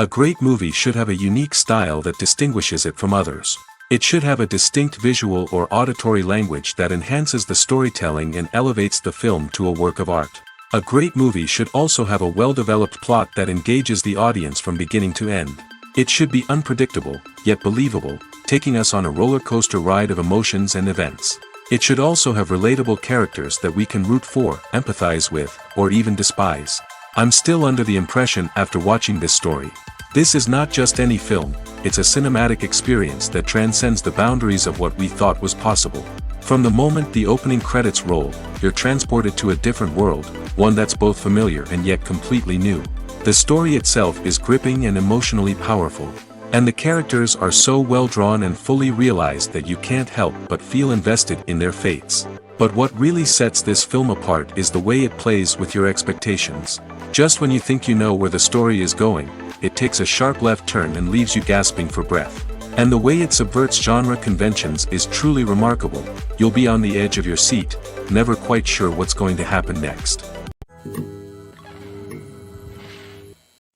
A great movie should have a unique style that distinguishes it from others. It should have a distinct visual or auditory language that enhances the storytelling and elevates the film to a work of art. A great movie should also have a well-developed plot that engages the audience from beginning to end. It should be unpredictable, yet believable, taking us on a roller coaster ride of emotions and events. It should also have relatable characters that we can root for, empathize with, or even despise. I'm still under the impression after watching this story. This is not just any film, it's a cinematic experience that transcends the boundaries of what we thought was possible. From the moment the opening credits roll, you're transported to a different world, one that's both familiar and yet completely new. The story itself is gripping and emotionally powerful. And the characters are so well drawn and fully realized that you can't help but feel invested in their fates. But what really sets this film apart is the way it plays with your expectations. Just when you think you know where the story is going, it takes a sharp left turn and leaves you gasping for breath. And the way it subverts genre conventions is truly remarkable. You'll be on the edge of your seat, never quite sure what's going to happen next.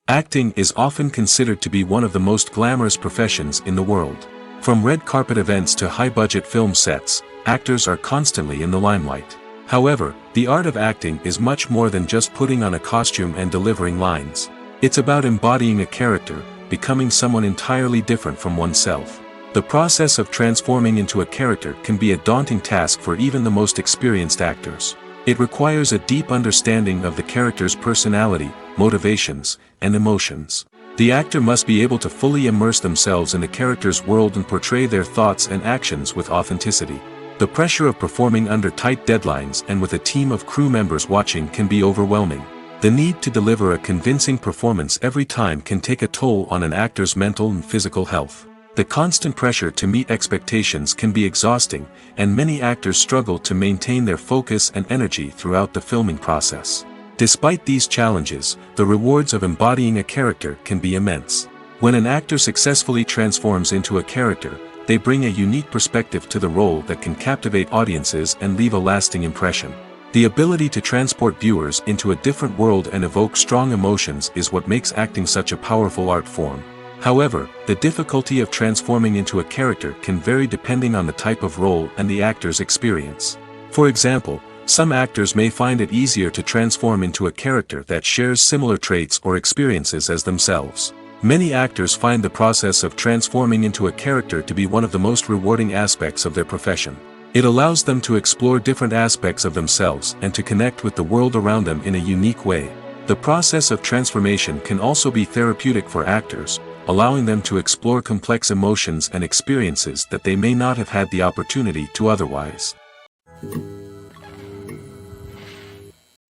Acting is often considered to be one of the most glamorous professions in the world. From red carpet events to high-budget film sets, actors are constantly in the limelight. However, the art of acting is much more than just putting on a costume and delivering lines. It's about embodying a character, becoming someone entirely different from oneself. The process of transforming into a character can be a daunting task for even the most experienced actors. It requires a deep understanding of the character's personality, motivations, and emotions. The actor must be able to fully immerse themselves in the character's world and portray their thoughts and actions with authenticity. The pressure of performing under tight deadlines and with a team of crew members watching can be overwhelming. The need to deliver a convincing performance every time can take a toll on an actor's mental and physical health. The constant pressure to meet expectations can be exhausting, and many actors struggle to maintain their focus and energy throughout the filming process. Despite these challenges, the rewards of embodying a character can be immense. When an actor successfully transforms into a character, they bring a unique perspective to the role that can captivate audiences and leave a lasting impression. The ability to transport viewers into a different world and evoke strong emotions is what makes acting such a powerful art form. However, the difficulty of transforming into a character can vary depending on the type of role and the actor's experience. For example, some actors may find it easier to transform into a character that shares similar traits or experiences as themselves. Many actors find the process of transforming into a character to be one of the most rewarding aspects of their profession. It allows them to explore different aspects of themselves and to connect with the world around them in a unique way. The process of transformation can also be therapeutic for actors, allowing them to explore complex emotions and experiences that they may not have had the opportunity to otherwise.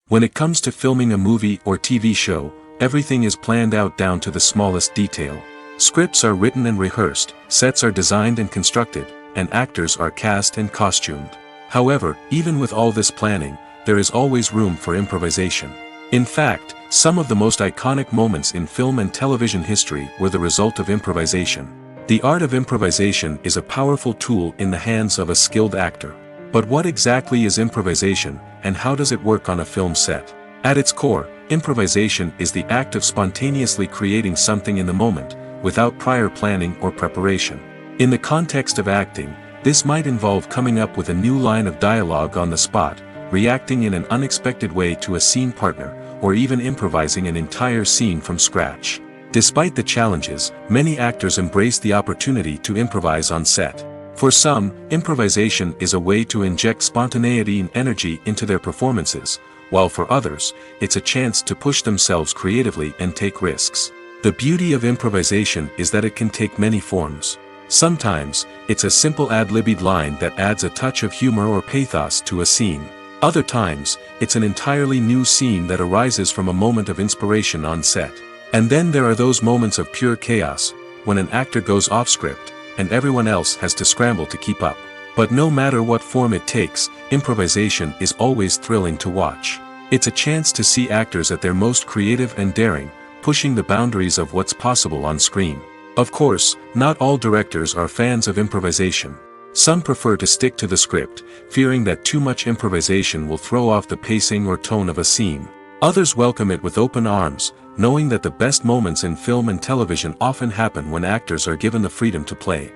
When it comes to filming a movie or TV show, everything is planned out down to the smallest detail. Scripts are written and rehearsed, sets are designed and constructed, and actors are cast and costumed. However, even with all this planning, there is always room for improvisation. In fact, some of the most iconic moments in film and television history were the result of improvisation. The art of improvisation is a powerful tool in the hands of a skilled actor. But what exactly is improvisation, and how does it work on a film set? At its core, improvisation is the act of spontaneously creating something in the moment, without prior planning or preparation. In the context of acting, this might involve coming up with a new line of dialogue on the spot, reacting in an unexpected way to a scene partner, or even improvising an entire scene from scratch. Despite the challenges, many actors embrace the opportunity to improvise on set. For some, improvisation is a way to inject spontaneity and energy into their performances, while for others, it's a chance to push themselves creatively and take risks. The beauty of improvisation is that it can take many forms. Sometimes, it's a simple ad-libbed line that adds a touch of humor or pathos to a scene. Other times, it's an entirely new scene that arises from a moment of inspiration on set. And then there are those moments of pure chaos, when an actor goes off script, and everyone else has to scramble to keep up. But no matter what form it takes, improvisation is always thrilling to watch. It's a chance to see actors at their most creative and daring, pushing the boundaries of what's possible on screen. Of course, not all directors are fans of improvisation. Some prefer to stick to the script, fearing that too much improvisation will throw off the pacing or tone of a scene. Others welcome it with open arms, knowing that the best moments in film and television often happen when actors are given the freedom to play.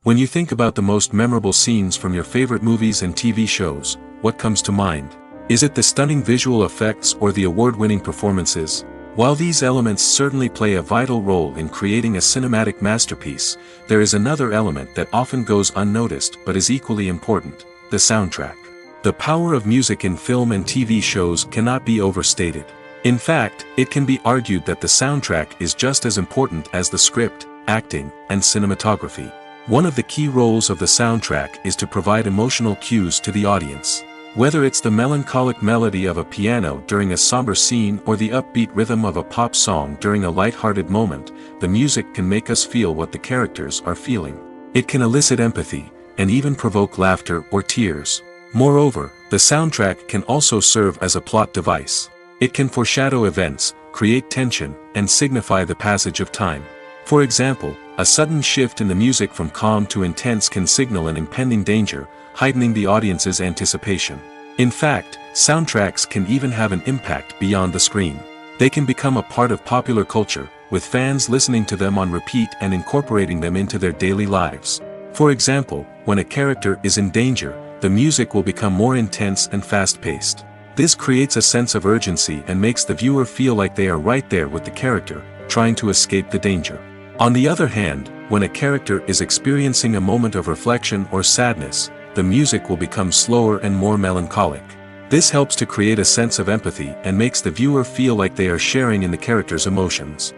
When you think about the most memorable scenes from your favorite movies and TV shows, what comes to mind? Is it the stunning visual effects or the award-winning performances? While these elements certainly play a vital role in creating a cinematic masterpiece, there is another element that often goes unnoticed but is equally important: the soundtrack. The power of music in film and TV shows cannot be overstated. In fact, it can be argued that the soundtrack is just as important as the script, acting, and cinematography. One of the key roles of the soundtrack is to provide emotional cues to the audience. Whether it's the melancholic melody of a piano during a somber scene or the upbeat rhythm of a pop song during a light-hearted moment, the music can make us feel what the characters are feeling. It can elicit empathy, and even provoke laughter or tears. Moreover, the soundtrack can also serve as a plot device. It can foreshadow events, create tension, and signify the passage of time. For example, a sudden shift in the music from calm to intense can signal an impending danger, heightening the audience's anticipation. In fact, soundtracks can even have an impact beyond the screen. They can become a part of popular culture, with fans listening to them on repeat and incorporating them into their daily lives. For example, when a character is in danger, the music will become more intense and fast-paced. This creates a sense of urgency and makes the viewer feel like they are right there with the character, trying to escape the danger. On the other hand, when a character is experiencing a moment of reflection or sadness, the music will become slower and more melancholic. This helps to create a sense of empathy and makes the viewer feel like they are sharing in the character's emotions.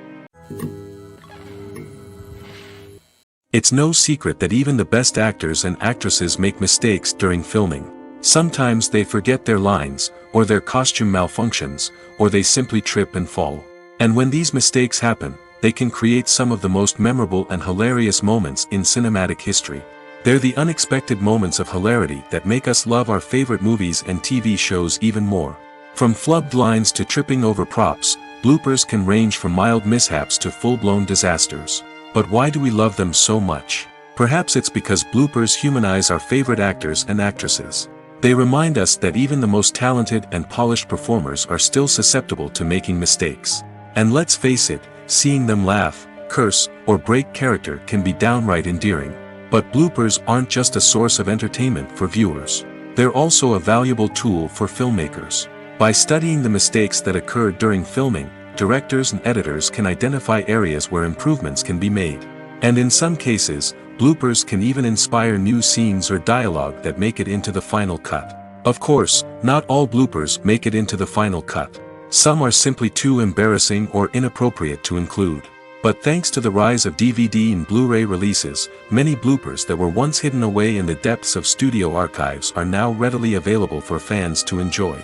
It's no secret that even the best actors and actresses make mistakes during filming. Sometimes they forget their lines, or their costume malfunctions, or they simply trip and fall. And when these mistakes happen, they can create some of the most memorable and hilarious moments in cinematic history. They're the unexpected moments of hilarity that make us love our favorite movies and TV shows even more. From flubbed lines to tripping over props, bloopers can range from mild mishaps to full-blown disasters. But why do we love them so much? Perhaps it's because bloopers humanize our favorite actors and actresses. They remind us that even the most talented and polished performers are still susceptible to making mistakes. And let's face it, seeing them laugh, curse, or break character can be downright endearing. But bloopers aren't just a source of entertainment for viewers. They're also a valuable tool for filmmakers. By studying the mistakes that occurred during filming, directors and editors can identify areas where improvements can be made. And in some cases, bloopers can even inspire new scenes or dialogue that make it into the final cut. Of course, not all bloopers make it into the final cut. Some are simply too embarrassing or inappropriate to include. But thanks to the rise of DVD and Blu-ray releases, many bloopers that were once hidden away in the depths of studio archives are now readily available for fans to enjoy.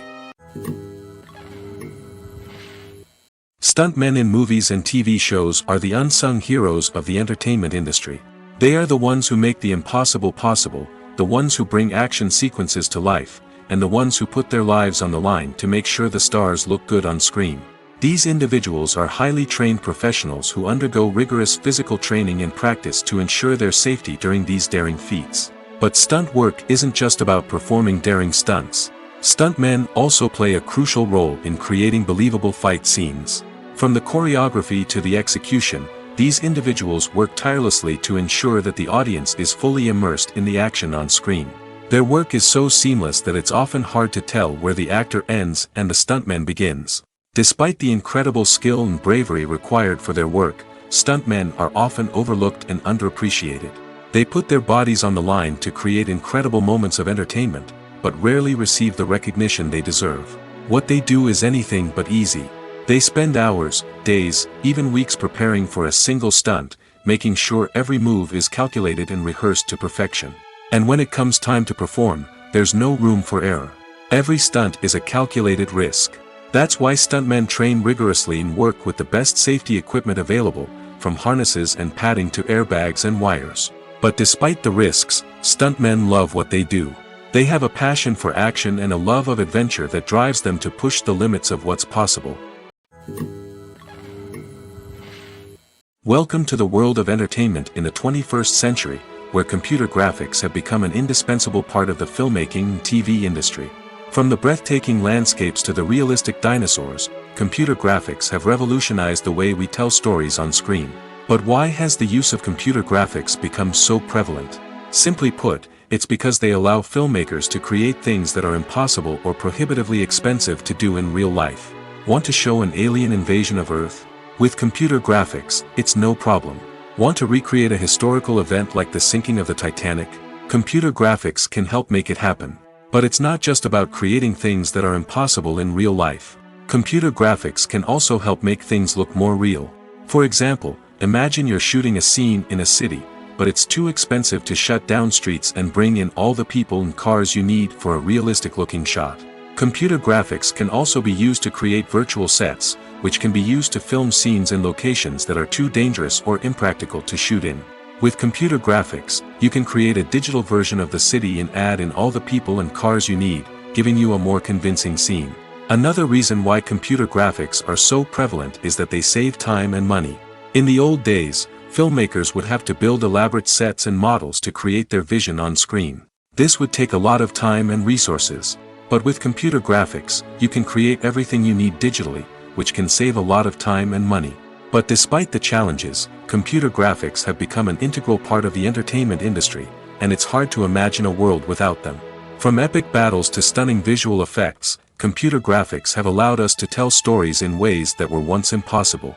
Stuntmen in movies and TV shows are the unsung heroes of the entertainment industry. They are the ones who make the impossible possible, the ones who bring action sequences to life, and the ones who put their lives on the line to make sure the stars look good on screen. These individuals are highly trained professionals who undergo rigorous physical training and practice to ensure their safety during these daring feats. But stunt work isn't just about performing daring stunts. Stuntmen also play a crucial role in creating believable fight scenes. From the choreography to the execution, these individuals work tirelessly to ensure that the audience is fully immersed in the action on screen. Their work is so seamless that it's often hard to tell where the actor ends and the stuntman begins. Despite the incredible skill and bravery required for their work, stuntmen are often overlooked and underappreciated. They put their bodies on the line to create incredible moments of entertainment, but rarely receive the recognition they deserve. What they do is anything but easy. They spend hours, days, even weeks preparing for a single stunt, making sure every move is calculated and rehearsed to perfection. And when it comes time to perform, there's no room for error. Every stunt is a calculated risk. That's why stuntmen train rigorously and work with the best safety equipment available, from harnesses and padding to airbags and wires. But despite the risks, stuntmen love what they do. They have a passion for action and a love of adventure that drives them to push the limits of what's possible. Welcome to the world of entertainment in the 21st century, where computer graphics have become an indispensable part of the filmmaking and TV industry. From the breathtaking landscapes to the realistic dinosaurs, computer graphics have revolutionized the way we tell stories on screen. But why has the use of computer graphics become so prevalent? Simply put, it's because they allow filmmakers to create things that are impossible or prohibitively expensive to do in real life. Want to show an alien invasion of Earth? With computer graphics, it's no problem. Want to recreate a historical event like the sinking of the Titanic? Computer graphics can help make it happen. But it's not just about creating things that are impossible in real life. Computer graphics can also help make things look more real. For example, imagine you're shooting a scene in a city, but it's too expensive to shut down streets and bring in all the people and cars you need for a realistic-looking shot. Computer graphics can also be used to create virtual sets, which can be used to film scenes in locations that are too dangerous or impractical to shoot in. With computer graphics, you can create a digital version of the city and add in all the people and cars you need, giving you a more convincing scene. Another reason why computer graphics are so prevalent is that they save time and money. In the old days, filmmakers would have to build elaborate sets and models to create their vision on screen. This would take a lot of time and resources. But with computer graphics, you can create everything you need digitally, which can save a lot of time and money. But despite the challenges, computer graphics have become an integral part of the entertainment industry, and it's hard to imagine a world without them. From epic battles to stunning visual effects, computer graphics have allowed us to tell stories in ways that were once impossible.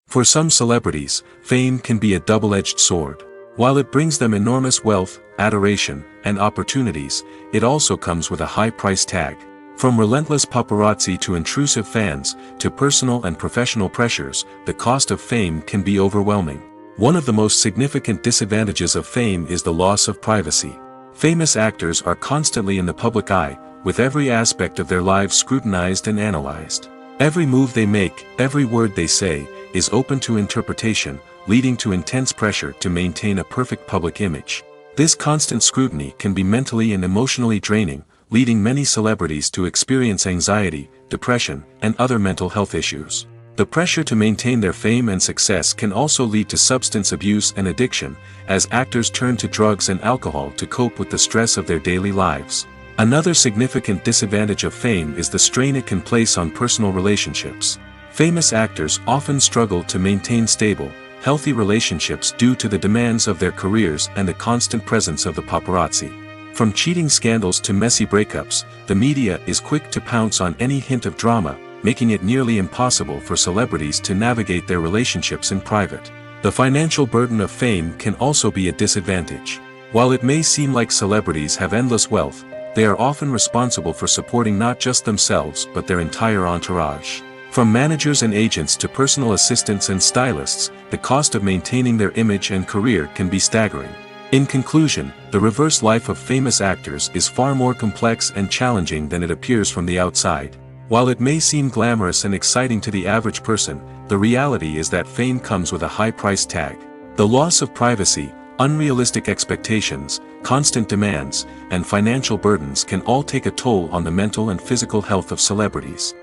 For some celebrities, fame can be a double-edged sword. While it brings them enormous wealth, adoration, and opportunities, it also comes with a high price tag. From relentless paparazzi to intrusive fans, to personal and professional pressures, the cost of fame can be overwhelming. One of the most significant disadvantages of fame is the loss of privacy. Famous actors are constantly in the public eye, with every aspect of their lives scrutinized and analyzed. Every move they make, every word they say, is open to interpretation, leading to intense pressure to maintain a perfect public image. This constant scrutiny can be mentally and emotionally draining, leading many celebrities to experience anxiety, depression, and other mental health issues. The pressure to maintain their fame and success can also lead to substance abuse and addiction, as actors turn to drugs and alcohol to cope with the stress of their daily lives. Another significant disadvantage of fame is the strain it can place on personal relationships. Famous actors often struggle to maintain stable, healthy relationships due to the demands of their careers and the constant presence of the paparazzi. From cheating scandals to messy breakups, the media is quick to pounce on any hint of drama, making it nearly impossible for celebrities to navigate their relationships in private. The financial burden of fame can also be a disadvantage. While it may seem like celebrities have endless wealth, they are often responsible for supporting not just themselves but their entire entourage. From managers and agents to personal assistants and stylists, the cost of maintaining their image and career can be staggering. In conclusion, the reverse life of famous actors is far more complex and challenging than it appears from the outside. While it may seem glamorous and exciting to the average person, the reality is that fame comes with a high price tag. The loss of privacy, unrealistic expectations, constant demands, and financial burdens can all take a toll on the mental and physical health of celebrities.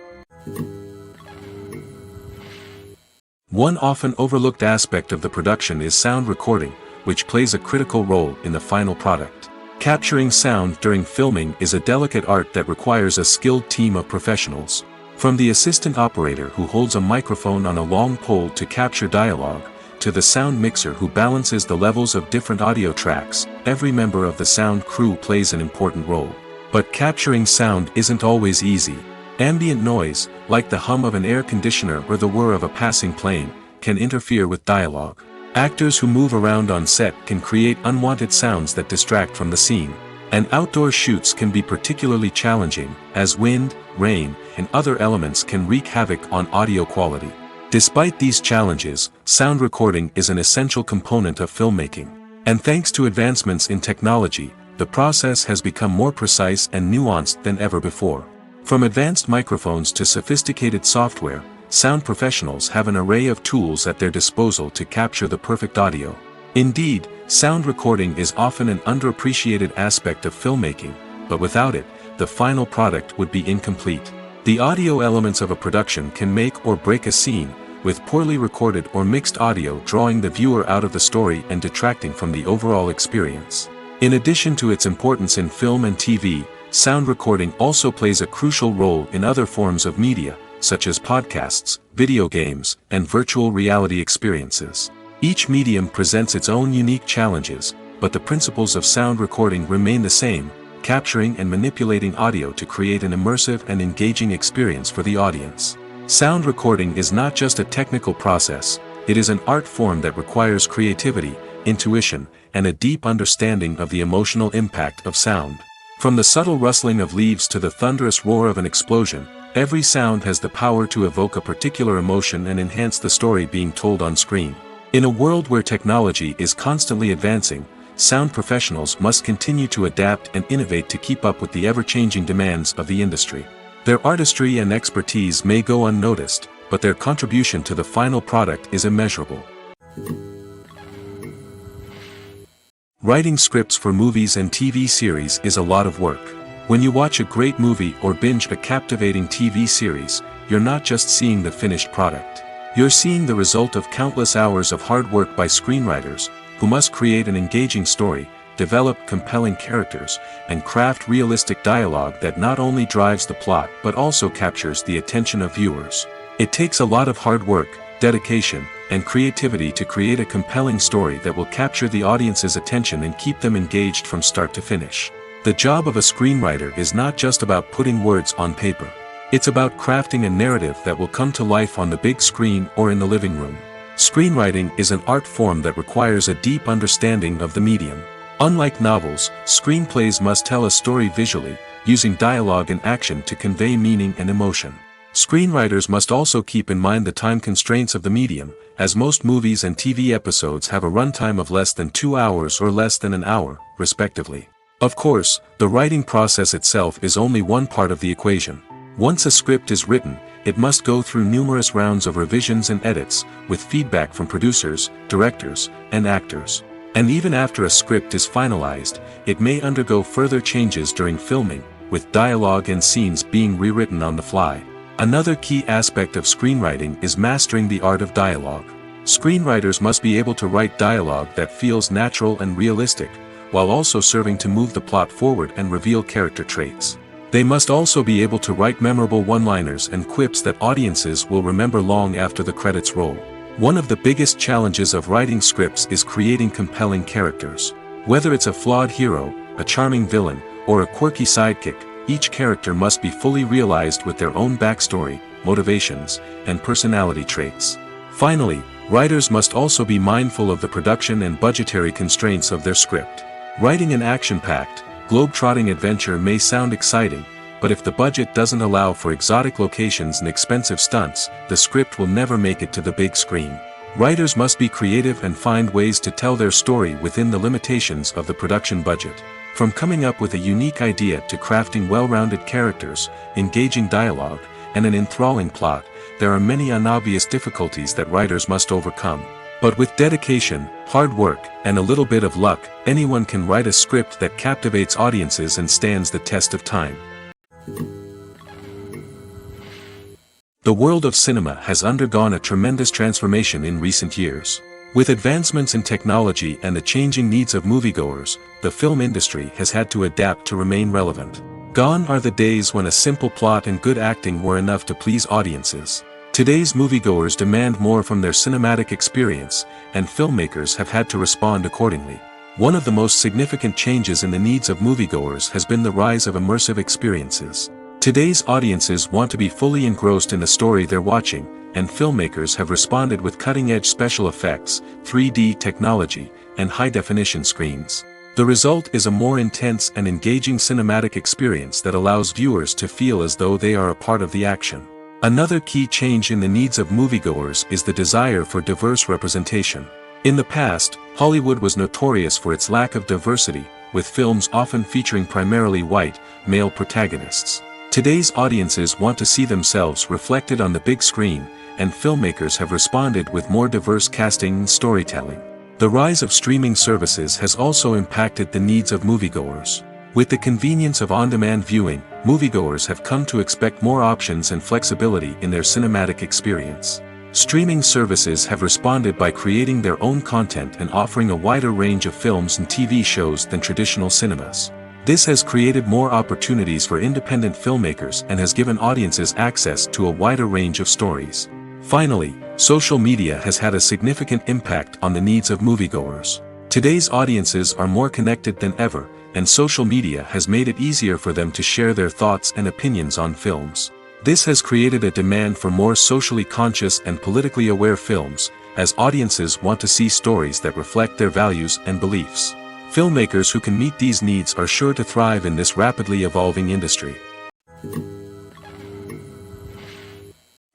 One often overlooked aspect of the production is sound recording, which plays a critical role in the final product. Capturing sound during filming is a delicate art that requires a skilled team of professionals. From the assistant operator who holds a microphone on a long pole to capture dialogue, to the sound mixer who balances the levels of different audio tracks, every member of the sound crew plays an important role. But capturing sound isn't always easy. Ambient noise, like the hum of an air conditioner or the whir of a passing plane, can interfere with dialogue. Actors who move around on set can create unwanted sounds that distract from the scene. And outdoor shoots can be particularly challenging, as wind, rain, and other elements can wreak havoc on audio quality. Despite these challenges, sound recording is an essential component of filmmaking. And thanks to advancements in technology, the process has become more precise and nuanced than ever before. From advanced microphones to sophisticated software, sound professionals have an array of tools at their disposal to capture the perfect audio. Indeed, sound recording is often an underappreciated aspect of filmmaking, but without it, the final product would be incomplete. The audio elements of a production can make or break a scene, with poorly recorded or mixed audio drawing the viewer out of the story and detracting from the overall experience. In addition to its importance in film and TV, sound recording also plays a crucial role in other forms of media, such as podcasts, video games, and virtual reality experiences. Each medium presents its own unique challenges, but the principles of sound recording remain the same, capturing and manipulating audio to create an immersive and engaging experience for the audience. Sound recording is not just a technical process, it is an art form that requires creativity, intuition, and a deep understanding of the emotional impact of sound. From the subtle rustling of leaves to the thunderous roar of an explosion, every sound has the power to evoke a particular emotion and enhance the story being told on screen. In a world where technology is constantly advancing, sound professionals must continue to adapt and innovate to keep up with the ever-changing demands of the industry. Their artistry and expertise may go unnoticed, but their contribution to the final product is immeasurable. Writing scripts for movies and TV series is a lot of work. When you watch a great movie or binge a captivating TV series, you're not just seeing the finished product. You're seeing the result of countless hours of hard work by screenwriters, who must create an engaging story, develop compelling characters, and craft realistic dialogue that not only drives the plot but also captures the attention of viewers. It takes a lot of hard work, dedication, and creativity to create a compelling story that will capture the audience's attention and keep them engaged from start to finish. The job of a screenwriter is not just about putting words on paper. It's about crafting a narrative that will come to life on the big screen or in the living room. Screenwriting is an art form that requires a deep understanding of the medium. Unlike novels, screenplays must tell a story visually, using dialogue and action to convey meaning and emotion. Screenwriters must also keep in mind the time constraints of the medium, as most movies and TV episodes have a runtime of less than 2 hours or less than an hour, respectively. Of course, the writing process itself is only one part of the equation. Once a script is written, it must go through numerous rounds of revisions and edits, with feedback from producers, directors, and actors. And even after a script is finalized, it may undergo further changes during filming, with dialogue and scenes being rewritten on the fly. Another key aspect of screenwriting is mastering the art of dialogue. Screenwriters must be able to write dialogue that feels natural and realistic, while also serving to move the plot forward and reveal character traits. They must also be able to write memorable one-liners and quips that audiences will remember long after the credits roll. One of the biggest challenges of writing scripts is creating compelling characters. Whether it's a flawed hero, a charming villain, or a quirky sidekick, each character must be fully realized with their own backstory, motivations, and personality traits. Finally, writers must also be mindful of the production and budgetary constraints of their script. Writing an action-packed, globe-trotting adventure may sound exciting, but if the budget doesn't allow for exotic locations and expensive stunts, the script will never make it to the big screen. Writers must be creative and find ways to tell their story within the limitations of the production budget. From coming up with a unique idea to crafting well-rounded characters, engaging dialogue, and an enthralling plot, there are many unobvious difficulties that writers must overcome. But with dedication, hard work, and a little bit of luck, anyone can write a script that captivates audiences and stands the test of time. The world of cinema has undergone a tremendous transformation in recent years. With advancements in technology and the changing needs of moviegoers, the film industry has had to adapt to remain relevant. Gone are the days when a simple plot and good acting were enough to please audiences. Today's moviegoers demand more from their cinematic experience, and filmmakers have had to respond accordingly. One of the most significant changes in the needs of moviegoers has been the rise of immersive experiences. Today's audiences want to be fully engrossed in the story they're watching, and filmmakers have responded with cutting-edge special effects, 3D technology, and high-definition screens. The result is a more intense and engaging cinematic experience that allows viewers to feel as though they are a part of the action. Another key change in the needs of moviegoers is the desire for diverse representation. In the past, Hollywood was notorious for its lack of diversity, with films often featuring primarily white, male protagonists. Today's audiences want to see themselves reflected on the big screen, and filmmakers have responded with more diverse casting and storytelling. The rise of streaming services has also impacted the needs of moviegoers. With the convenience of on-demand viewing, moviegoers have come to expect more options and flexibility in their cinematic experience. Streaming services have responded by creating their own content and offering a wider range of films and TV shows than traditional cinemas. This has created more opportunities for independent filmmakers and has given audiences access to a wider range of stories. Finally, social media has had a significant impact on the needs of moviegoers. Today's audiences are more connected than ever, and social media has made it easier for them to share their thoughts and opinions on films. This has created a demand for more socially conscious and politically aware films, as audiences want to see stories that reflect their values and beliefs. Filmmakers who can meet these needs are sure to thrive in this rapidly evolving industry.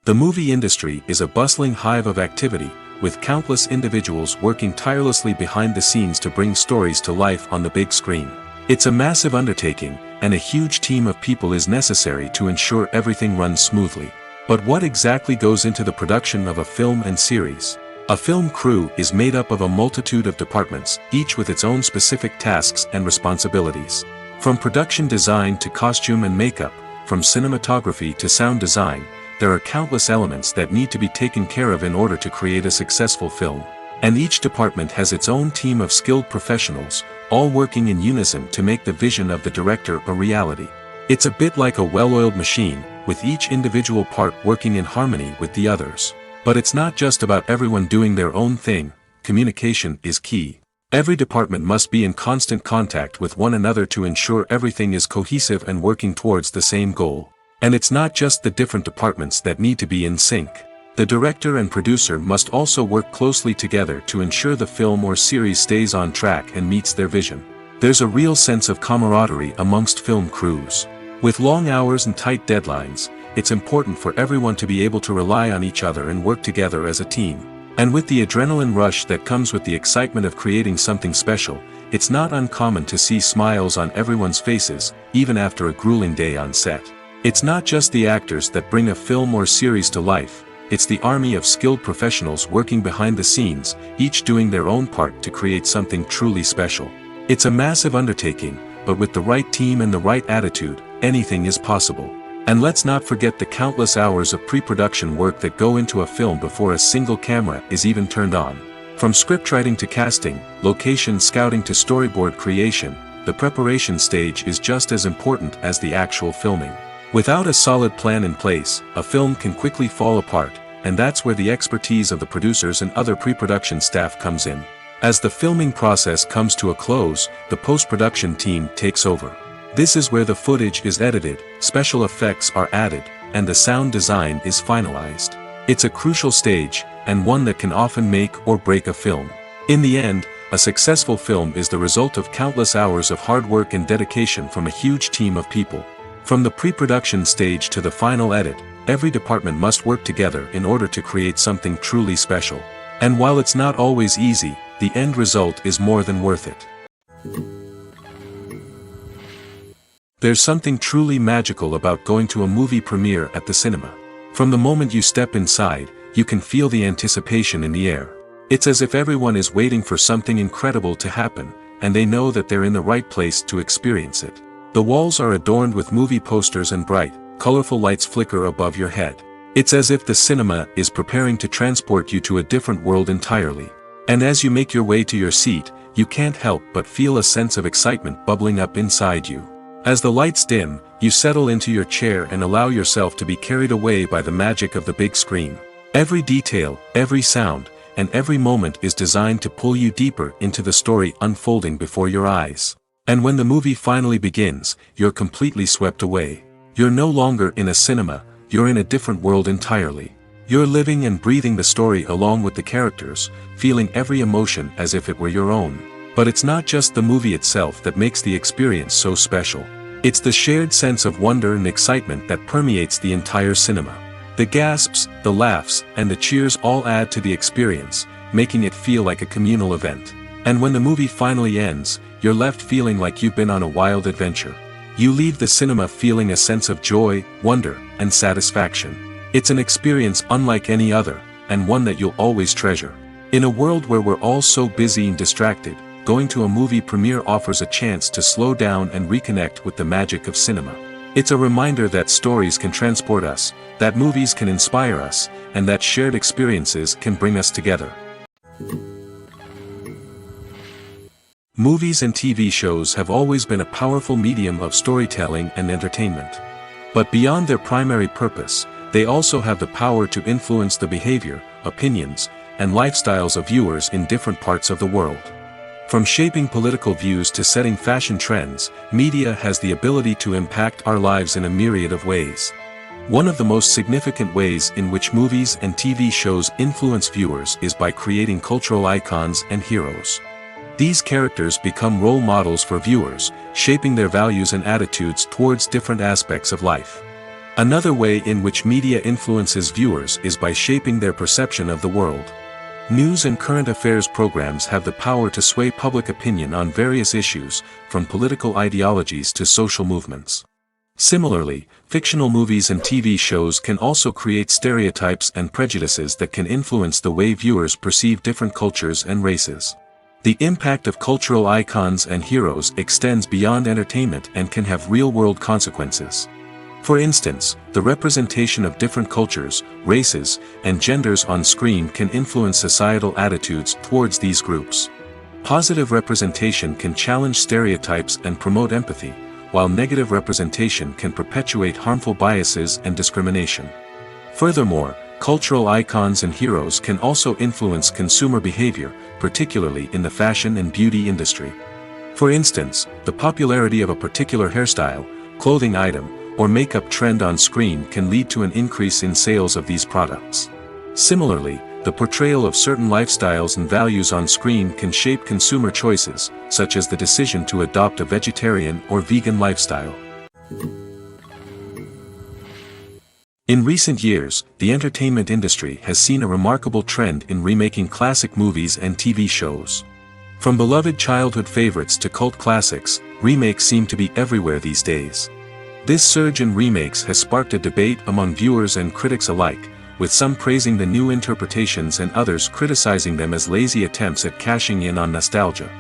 The movie industry is a bustling hive of activity, with countless individuals working tirelessly behind the scenes to bring stories to life on the big screen. It's a massive undertaking, and a huge team of people is necessary to ensure everything runs smoothly. But what exactly goes into the production of a film and series? A film crew is made up of a multitude of departments, each with its own specific tasks and responsibilities. From production design to costume and makeup, from cinematography to sound design, there are countless elements that need to be taken care of in order to create a successful film. And each department has its own team of skilled professionals, all working in unison to make the vision of the director a reality. It's a bit like a well-oiled machine, with each individual part working in harmony with the others. But it's not just about everyone doing their own thing. Communication is key. Every department must be in constant contact with one another to ensure everything is cohesive and working towards the same goal. And it's not just the different departments that need to be in sync. The director and producer must also work closely together to ensure the film or series stays on track and meets their vision. There's a real sense of camaraderie amongst film crews. With long hours and tight deadlines, it's important for everyone to be able to rely on each other and work together as a team. And with the adrenaline rush that comes with the excitement of creating something special, it's not uncommon to see smiles on everyone's faces, even after a grueling day on set. It's not just the actors that bring a film or series to life. It's the army of skilled professionals working behind the scenes, each doing their own part to create something truly special. It's a massive undertaking, but with the right team and the right attitude, anything is possible. And let's not forget the countless hours of pre-production work that go into a film before a single camera is even turned on. From scriptwriting to casting, location scouting to storyboard creation, the preparation stage is just as important as the actual filming. Without a solid plan in place, a film can quickly fall apart, and that's where the expertise of the producers and other pre-production staff comes in. As the filming process comes to a close, the post-production team takes over. This is where the footage is edited, special effects are added, and the sound design is finalized. It's a crucial stage, and one that can often make or break a film. In the end, a successful film is the result of countless hours of hard work and dedication from a huge team of people. From the pre-production stage to the final edit, every department must work together in order to create something truly special. And while it's not always easy, the end result is more than worth it. There's something truly magical about going to a movie premiere at the cinema. From the moment you step inside, you can feel the anticipation in the air. It's as if everyone is waiting for something incredible to happen, and they know that they're in the right place to experience it. The walls are adorned with movie posters and bright, colorful lights flicker above your head. It's as if the cinema is preparing to transport you to a different world entirely. And as you make your way to your seat, you can't help but feel a sense of excitement bubbling up inside you. As the lights dim, you settle into your chair and allow yourself to be carried away by the magic of the big screen. Every detail, every sound, and every moment is designed to pull you deeper into the story unfolding before your eyes. And when the movie finally begins, you're completely swept away. You're no longer in a cinema, you're in a different world entirely. You're living and breathing the story along with the characters, feeling every emotion as if it were your own. But it's not just the movie itself that makes the experience so special. It's the shared sense of wonder and excitement that permeates the entire cinema. The gasps, the laughs, and the cheers all add to the experience, making it feel like a communal event. And when the movie finally ends, you're left feeling like you've been on a wild adventure. You leave the cinema feeling a sense of joy, wonder, and satisfaction. It's an experience unlike any other, and one that you'll always treasure. In a world where we're all so busy and distracted, going to a movie premiere offers a chance to slow down and reconnect with the magic of cinema. It's a reminder that stories can transport us, that movies can inspire us, and that shared experiences can bring us together. Movies and TV shows have always been a powerful medium of storytelling and entertainment. But beyond their primary purpose, they also have the power to influence the behavior, opinions, and lifestyles of viewers in different parts of the world. From shaping political views to setting fashion trends, media has the ability to impact our lives in a myriad of ways. One of the most significant ways in which movies and TV shows influence viewers is by creating cultural icons and heroes. These characters become role models for viewers, shaping their values and attitudes towards different aspects of life. Another way in which media influences viewers is by shaping their perception of the world. News and current affairs programs have the power to sway public opinion on various issues, from political ideologies to social movements. Similarly, fictional movies and TV shows can also create stereotypes and prejudices that can influence the way viewers perceive different cultures and races. The impact of cultural icons and heroes extends beyond entertainment and can have real-world consequences. For instance, the representation of different cultures, races, and genders on screen can influence societal attitudes towards these groups. Positive representation can challenge stereotypes and promote empathy, while negative representation can perpetuate harmful biases and discrimination. Furthermore, cultural icons and heroes can also influence consumer behavior, particularly in the fashion and beauty industry. For instance, the popularity of a particular hairstyle, clothing item, or makeup trend on screen can lead to an increase in sales of these products. Similarly, the portrayal of certain lifestyles and values on screen can shape consumer choices, such as the decision to adopt a vegetarian or vegan lifestyle. In recent years, the entertainment industry has seen a remarkable trend in remaking classic movies and TV shows. From beloved childhood favorites to cult classics, remakes seem to be everywhere these days. This surge in remakes has sparked a debate among viewers and critics alike, with some praising the new interpretations and others criticizing them as lazy attempts at cashing in on nostalgia.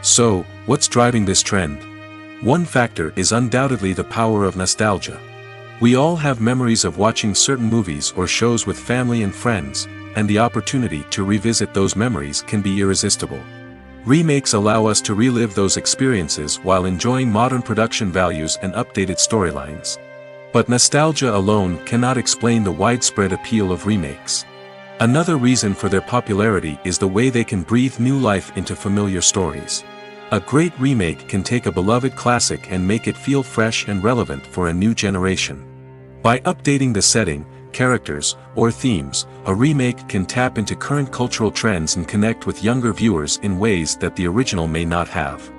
So, what's driving this trend? One factor is undoubtedly the power of nostalgia. We all have memories of watching certain movies or shows with family and friends, and the opportunity to revisit those memories can be irresistible. Remakes allow us to relive those experiences while enjoying modern production values and updated storylines. But nostalgia alone cannot explain the widespread appeal of remakes. Another reason for their popularity is the way they can breathe new life into familiar stories. A great remake can take a beloved classic and make it feel fresh and relevant for a new generation. By updating the setting, characters, or themes, a remake can tap into current cultural trends and connect with younger viewers in ways that the original may not have.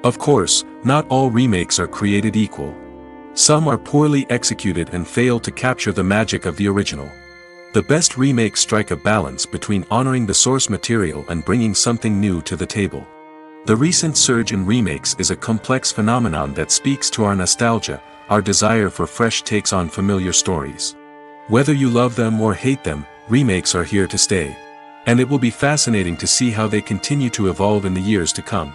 Of course, not all remakes are created equal. Some are poorly executed and fail to capture the magic of the original. The best remakes strike a balance between honoring the source material and bringing something new to the table. The recent surge in remakes is a complex phenomenon that speaks to our nostalgia, our desire for fresh takes on familiar stories. Whether you love them or hate them, remakes are here to stay. And it will be fascinating to see how they continue to evolve in the years to come.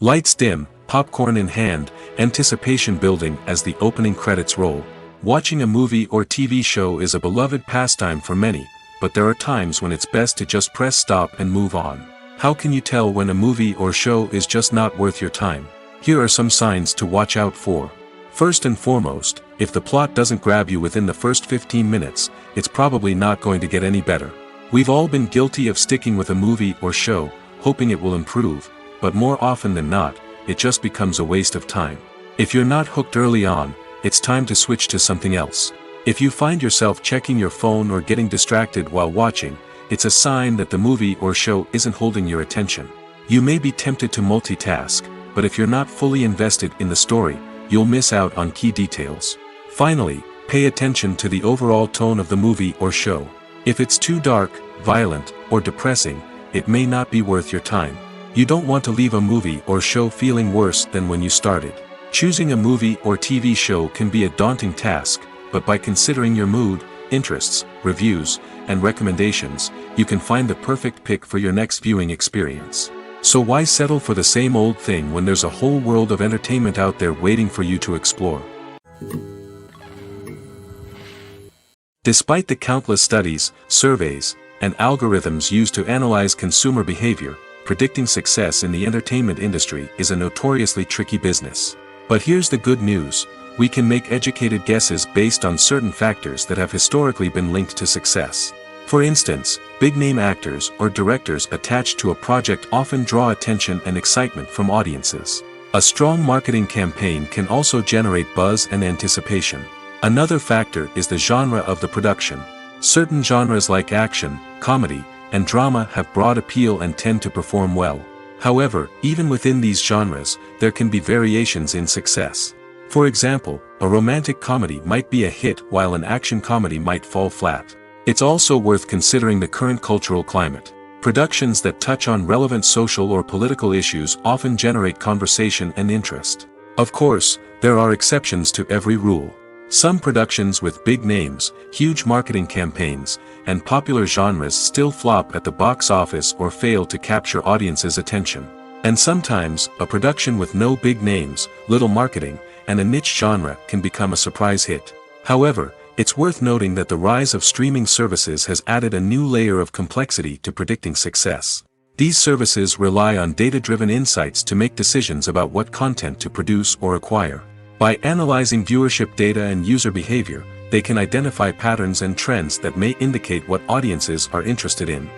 Lights dim, popcorn in hand, anticipation building as the opening credits roll. Watching a movie or TV show is a beloved pastime for many, but there are times when it's best to just press stop and move on. How can you tell when a movie or show is just not worth your time? Here are some signs to watch out for. First and foremost, if the plot doesn't grab you within the first 15 minutes, it's probably not going to get any better. We've all been guilty of sticking with a movie or show, hoping it will improve, but more often than not, it just becomes a waste of time. If you're not hooked early on, it's time to switch to something else. If you find yourself checking your phone or getting distracted while watching, it's a sign that the movie or show isn't holding your attention. You may be tempted to multitask, but if you're not fully invested in the story, you'll miss out on key details. Finally, pay attention to the overall tone of the movie or show. If it's too dark, violent, or depressing, it may not be worth your time. You don't want to leave a movie or show feeling worse than when you started. Choosing a movie or TV show can be a daunting task, but by considering your mood, interests, reviews, and recommendations, you can find the perfect pick for your next viewing experience. So why settle for the same old thing when there's a whole world of entertainment out there waiting for you to explore? Despite the countless studies, surveys, and algorithms used to analyze consumer behavior, predicting success in the entertainment industry is a notoriously tricky business. But here's the good news: we can make educated guesses based on certain factors that have historically been linked to success. For instance, big-name actors or directors attached to a project often draw attention and excitement from audiences. A strong marketing campaign can also generate buzz and anticipation. Another factor is the genre of the production. Certain genres like action, comedy, and drama have broad appeal and tend to perform well. However, even within these genres, there can be variations in success. For example, a romantic comedy might be a hit while an action comedy might fall flat. It's also worth considering the current cultural climate. Productions that touch on relevant social or political issues often generate conversation and interest. Of course, there are exceptions to every rule. Some productions with big names, huge marketing campaigns, and popular genres still flop at the box office or fail to capture audiences' attention. And sometimes, a production with no big names, little marketing, and a niche genre can become a surprise hit. However, it's worth noting that the rise of streaming services has added a new layer of complexity to predicting success. These services rely on data-driven insights to make decisions about what content to produce or acquire. By analyzing viewership data and user behavior, they can identify patterns and trends that may indicate what audiences are interested in.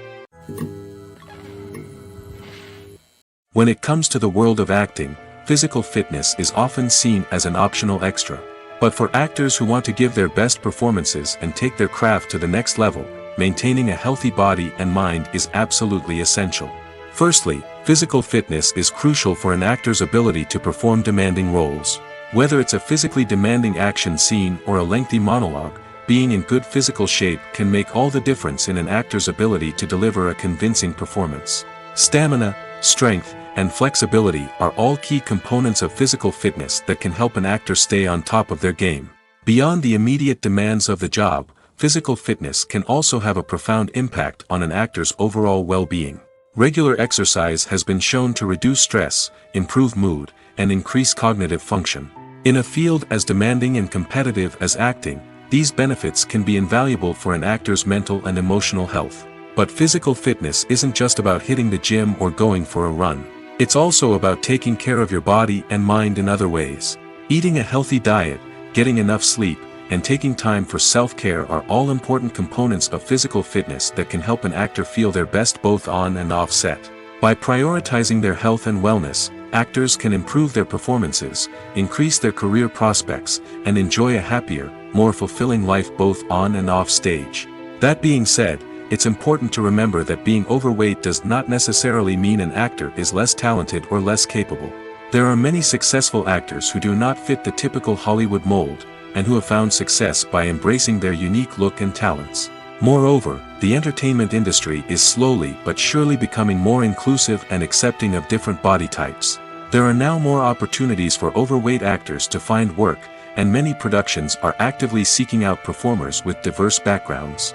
When it comes to the world of acting, physical fitness is often seen as an optional extra. But for actors who want to give their best performances and take their craft to the next level, maintaining a healthy body and mind is absolutely essential. Firstly, physical fitness is crucial for an actor's ability to perform demanding roles. Whether it's a physically demanding action scene or a lengthy monologue, being in good physical shape can make all the difference in an actor's ability to deliver a convincing performance. Stamina, strength, and flexibility are all key components of physical fitness that can help an actor stay on top of their game. Beyond the immediate demands of the job, physical fitness can also have a profound impact on an actor's overall well-being. Regular exercise has been shown to reduce stress, improve mood, and increase cognitive function. In a field as demanding and competitive as acting, these benefits can be invaluable for an actor's mental and emotional health. But physical fitness isn't just about hitting the gym or going for a run. It's also about taking care of your body and mind in other ways. Eating a healthy diet, getting enough sleep, and taking time for self-care are all important components of physical fitness that can help an actor feel their best both on and off set. By prioritizing their health and wellness, actors can improve their performances, increase their career prospects, and enjoy a happier, more fulfilling life both on and off stage. That being said, it's important to remember that being overweight does not necessarily mean an actor is less talented or less capable. There are many successful actors who do not fit the typical Hollywood mold, and who have found success by embracing their unique look and talents. Moreover, the entertainment industry is slowly but surely becoming more inclusive and accepting of different body types. There are now more opportunities for overweight actors to find work, and many productions are actively seeking out performers with diverse backgrounds.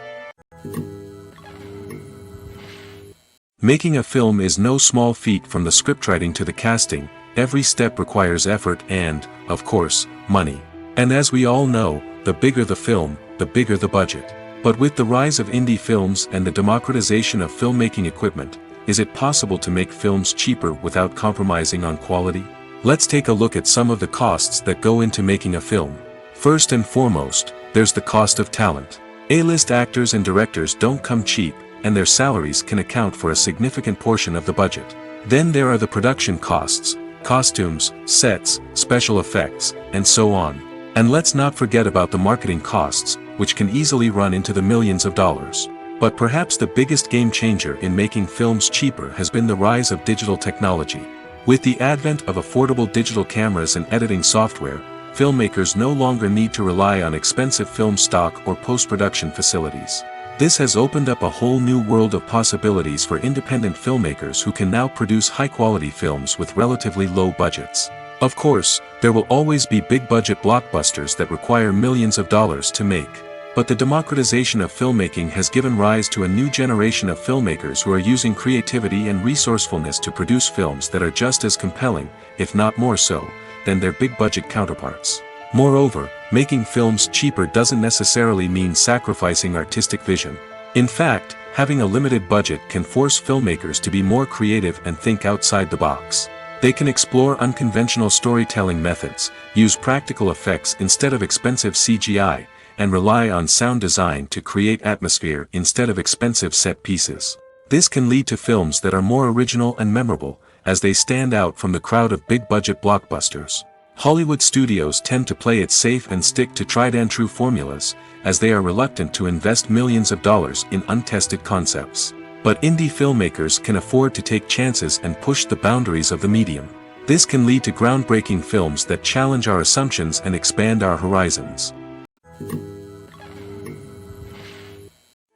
Making a film is no small feat. From the scriptwriting to the casting, every step requires effort and, of course, money. And as we all know, the bigger the film, the bigger the budget. But with the rise of indie films and the democratization of filmmaking equipment, is it possible to make films cheaper without compromising on quality? Let's take a look at some of the costs that go into making a film. First and foremost, there's the cost of talent. A-list actors and directors don't come cheap, and their salaries can account for a significant portion of the budget. Then there are the production costs, costumes, sets, special effects, and so on. And let's not forget about the marketing costs, which can easily run into the millions of dollars. But perhaps the biggest game changer in making films cheaper has been the rise of digital technology. With the advent of affordable digital cameras and editing software, filmmakers no longer need to rely on expensive film stock or post-production facilities. This has opened up a whole new world of possibilities for independent filmmakers who can now produce high-quality films with relatively low budgets. Of course, there will always be big-budget blockbusters that require millions of dollars to make. But the democratization of filmmaking has given rise to a new generation of filmmakers who are using creativity and resourcefulness to produce films that are just as compelling, if not more so, than their big-budget counterparts. Moreover, making films cheaper doesn't necessarily mean sacrificing artistic vision. In fact, having a limited budget can force filmmakers to be more creative and think outside the box. They can explore unconventional storytelling methods, use practical effects instead of expensive CGI, and rely on sound design to create atmosphere instead of expensive set pieces. This can lead to films that are more original and memorable, as they stand out from the crowd of big-budget blockbusters. Hollywood studios tend to play it safe and stick to tried-and-true formulas, as they are reluctant to invest millions of dollars in untested concepts. But indie filmmakers can afford to take chances and push the boundaries of the medium. This can lead to groundbreaking films that challenge our assumptions and expand our horizons.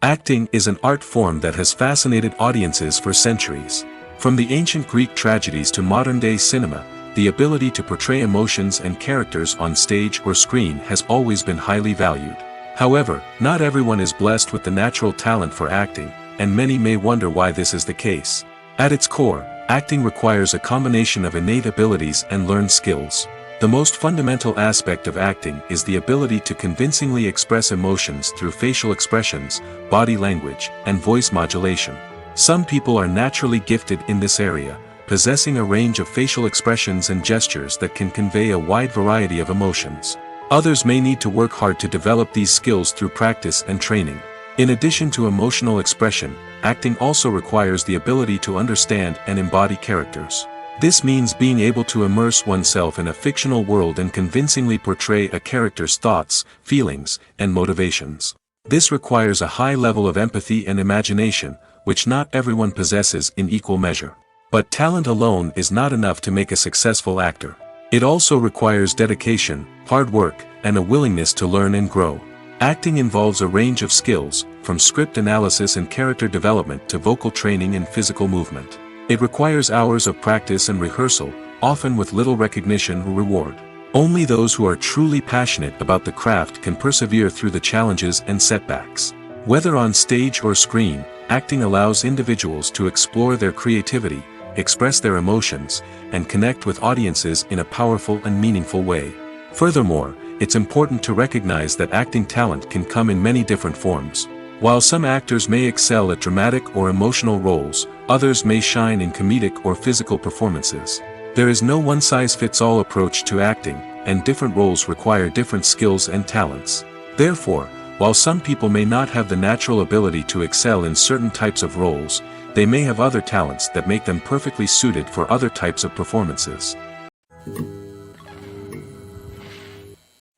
Acting is an art form that has fascinated audiences for centuries. From the ancient Greek tragedies to modern-day cinema, the ability to portray emotions and characters on stage or screen has always been highly valued. However, not everyone is blessed with the natural talent for acting, and many may wonder why this is the case. At its core, acting requires a combination of innate abilities and learned skills. The most fundamental aspect of acting is the ability to convincingly express emotions through facial expressions, body language, and voice modulation. Some people are naturally gifted in this area, possessing a range of facial expressions and gestures that can convey a wide variety of emotions. Others may need to work hard to develop these skills through practice and training. In addition to emotional expression, acting also requires the ability to understand and embody characters. This means being able to immerse oneself in a fictional world and convincingly portray a character's thoughts, feelings, and motivations. This requires a high level of empathy and imagination, which not everyone possesses in equal measure. But talent alone is not enough to make a successful actor. It also requires dedication, hard work, and a willingness to learn and grow. Acting involves a range of skills, from script analysis and character development to vocal training and physical movement. It requires hours of practice and rehearsal, often with little recognition or reward. Only those who are truly passionate about the craft can persevere through the challenges and setbacks. Whether on stage or screen, acting allows individuals to explore their creativity, express their emotions, and connect with audiences in a powerful and meaningful way. Furthermore, it's important to recognize that acting talent can come in many different forms. While some actors may excel at dramatic or emotional roles, others may shine in comedic or physical performances. There is no one-size-fits-all approach to acting, and different roles require different skills and talents. Therefore, while some people may not have the natural ability to excel in certain types of roles, they may have other talents that make them perfectly suited for other types of performances.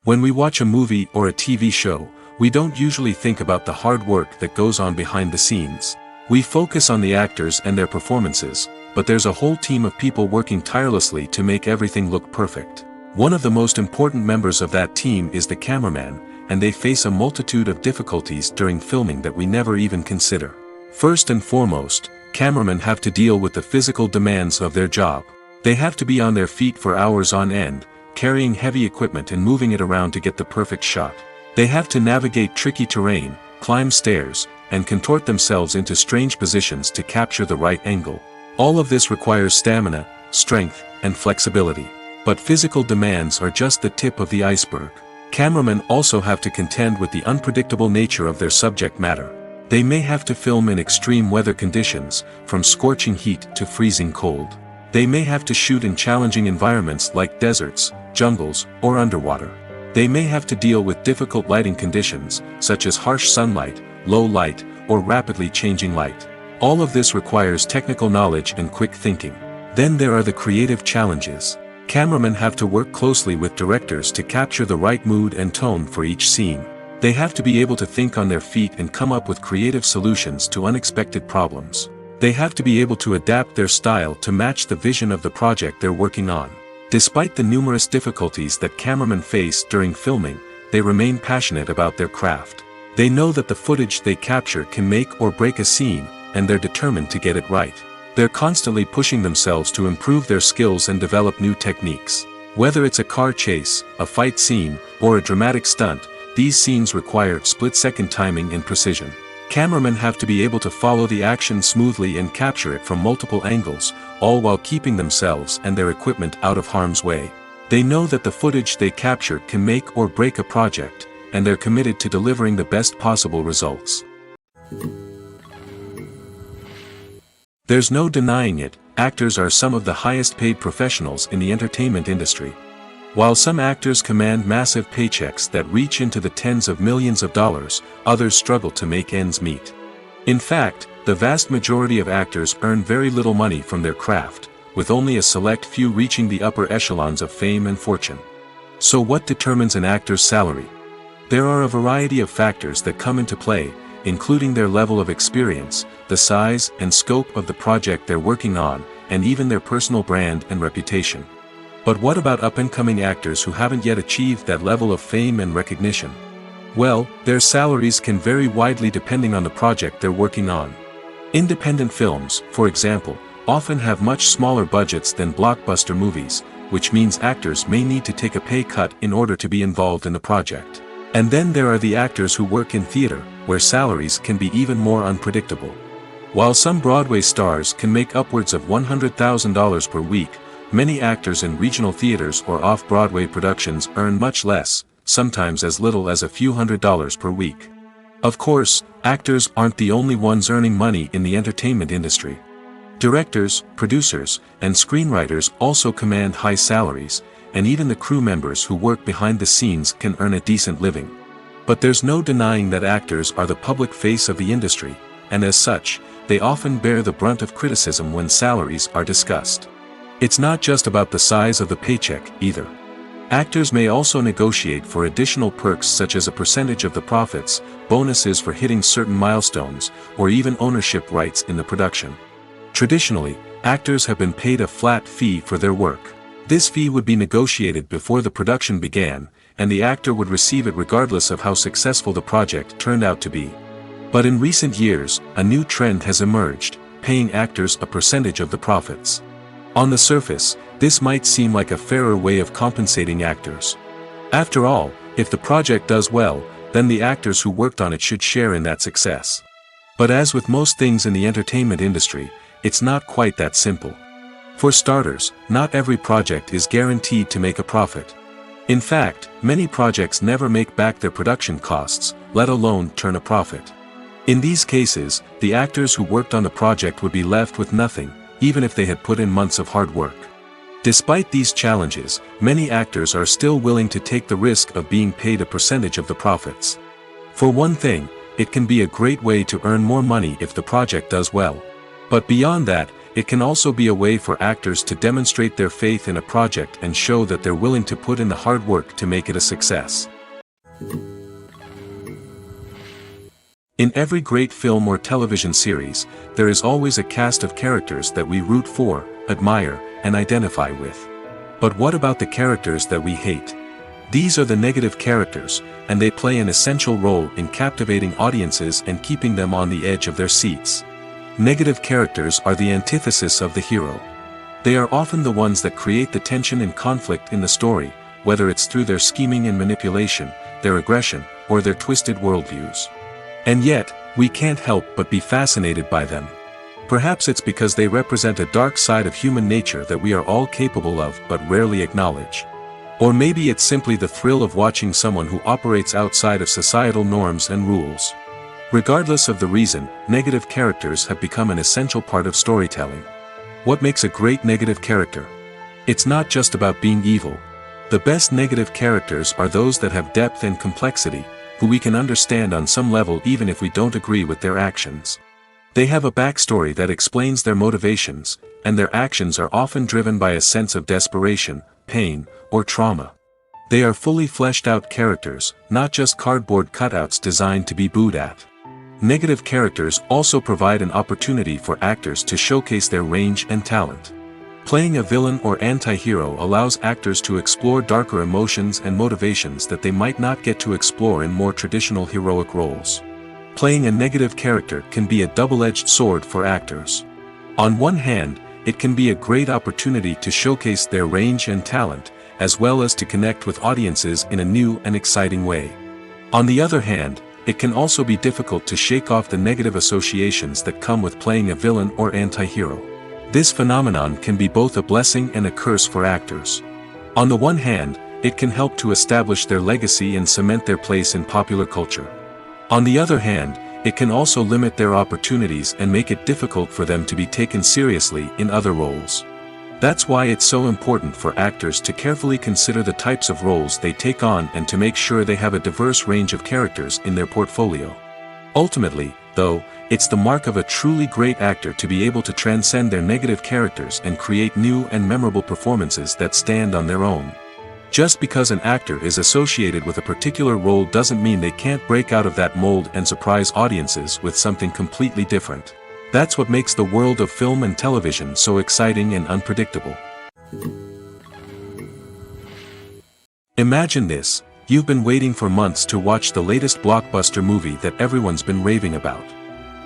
When we watch a movie or a TV show, we don't usually think about the hard work that goes on behind the scenes. We focus on the actors and their performances, but there's a whole team of people working tirelessly to make everything look perfect. One of the most important members of that team is the cameraman, and they face a multitude of difficulties during filming that we never even consider. First and foremost, cameramen have to deal with the physical demands of their job. They have to be on their feet for hours on end, carrying heavy equipment and moving it around to get the perfect shot. They have to navigate tricky terrain, climb stairs, and contort themselves into strange positions to capture the right angle. All of this requires stamina, strength, and flexibility. But physical demands are just the tip of the iceberg. Cameramen also have to contend with the unpredictable nature of their subject matter. They may have to film in extreme weather conditions, from scorching heat to freezing cold. They may have to shoot in challenging environments like deserts, jungles, or underwater. They may have to deal with difficult lighting conditions, such as harsh sunlight, low light, or rapidly changing light. All of this requires technical knowledge and quick thinking. Then there are the creative challenges. Cameramen have to work closely with directors to capture the right mood and tone for each scene. They have to be able to think on their feet and come up with creative solutions to unexpected problems. They have to be able to adapt their style to match the vision of the project they're working on. Despite the numerous difficulties that cameramen face during filming, they remain passionate about their craft. They know that the footage they capture can make or break a scene, and they're determined to get it right. They're constantly pushing themselves to improve their skills and develop new techniques. Whether it's a car chase, a fight scene, or a dramatic stunt, these scenes require split-second timing and precision. Cameramen have to be able to follow the action smoothly and capture it from multiple angles, all while keeping themselves and their equipment out of harm's way. They know that the footage they capture can make or break a project, and they're committed to delivering the best possible results. There's no denying it, actors are some of the highest-paid professionals in the entertainment industry. While some actors command massive paychecks that reach into the tens of millions of dollars, others struggle to make ends meet. In fact, the vast majority of actors earn very little money from their craft, with only a select few reaching the upper echelons of fame and fortune. So what determines an actor's salary? There are a variety of factors that come into play, including their level of experience, the size and scope of the project they're working on, and even their personal brand and reputation. But what about up-and-coming actors who haven't yet achieved that level of fame and recognition? Well, their salaries can vary widely depending on the project they're working on. Independent films, for example, often have much smaller budgets than blockbuster movies, which means actors may need to take a pay cut in order to be involved in the project. And then there are the actors who work in theater, where salaries can be even more unpredictable. While some Broadway stars can make upwards of $100,000 per week, many actors in regional theaters or off-Broadway productions earn much less, sometimes as little as a few $100s per week. Of course, actors aren't the only ones earning money in the entertainment industry. Directors, producers, and screenwriters also command high salaries, and even the crew members who work behind the scenes can earn a decent living. But there's no denying that actors are the public face of the industry, and as such, they often bear the brunt of criticism when salaries are discussed. It's not just about the size of the paycheck, either. Actors may also negotiate for additional perks such as a percentage of the profits, bonuses for hitting certain milestones, or even ownership rights in the production. Traditionally, actors have been paid a flat fee for their work. This fee would be negotiated before the production began, and the actor would receive it regardless of how successful the project turned out to be. But in recent years, a new trend has emerged, paying actors a percentage of the profits. On the surface, this might seem like a fairer way of compensating actors. After all, if the project does well, then the actors who worked on it should share in that success. But as with most things in the entertainment industry, it's not quite that simple. For starters, not every project is guaranteed to make a profit. In fact, many projects never make back their production costs, let alone turn a profit. In these cases, the actors who worked on the project would be left with nothing, even if they had put in months of hard work. Despite these challenges, many actors are still willing to take the risk of being paid a percentage of the profits. For one thing, it can be a great way to earn more money if the project does well. But beyond that, it can also be a way for actors to demonstrate their faith in a project and show that they're willing to put in the hard work to make it a success. In every great film or television series, there is always a cast of characters that we root for, admire, and identify with. But what about the characters that we hate? These are the negative characters, and they play an essential role in captivating audiences and keeping them on the edge of their seats. Negative characters are the antithesis of the hero. They are often the ones that create the tension and conflict in the story, whether it's through their scheming and manipulation, their aggression, or their twisted worldviews. And yet, we can't help but be fascinated by them. Perhaps it's because they represent a dark side of human nature that we are all capable of but rarely acknowledge. Or maybe it's simply the thrill of watching someone who operates outside of societal norms and rules. Regardless of the reason, negative characters have become an essential part of storytelling. What makes a great negative character? It's not just about being evil. The best negative characters are those that have depth and complexity, who we can understand on some level even if we don't agree with their actions. They have a backstory that explains their motivations, and their actions are often driven by a sense of desperation, pain, or trauma. They are fully fleshed out characters, not just cardboard cutouts designed to be booed at. Negative characters also provide an opportunity for actors to showcase their range and talent. Playing a villain or anti-hero allows actors to explore darker emotions and motivations that they might not get to explore in more traditional heroic roles. Playing a negative character can be a double-edged sword for actors. On one hand, it can be a great opportunity to showcase their range and talent, as well as to connect with audiences in a new and exciting way. On the other hand, it can also be difficult to shake off the negative associations that come with playing a villain or anti-hero. This phenomenon can be both a blessing and a curse for actors. On the one hand, it can help to establish their legacy and cement their place in popular culture. On the other hand, it can also limit their opportunities and make it difficult for them to be taken seriously in other roles. That's why it's so important for actors to carefully consider the types of roles they take on and to make sure they have a diverse range of characters in their portfolio. Ultimately, though, it's the mark of a truly great actor to be able to transcend their negative characters and create new and memorable performances that stand on their own. Just because an actor is associated with a particular role doesn't mean they can't break out of that mold and surprise audiences with something completely different. That's what makes the world of film and television so exciting and unpredictable. Imagine this: you've been waiting for months to watch the latest blockbuster movie that everyone's been raving about.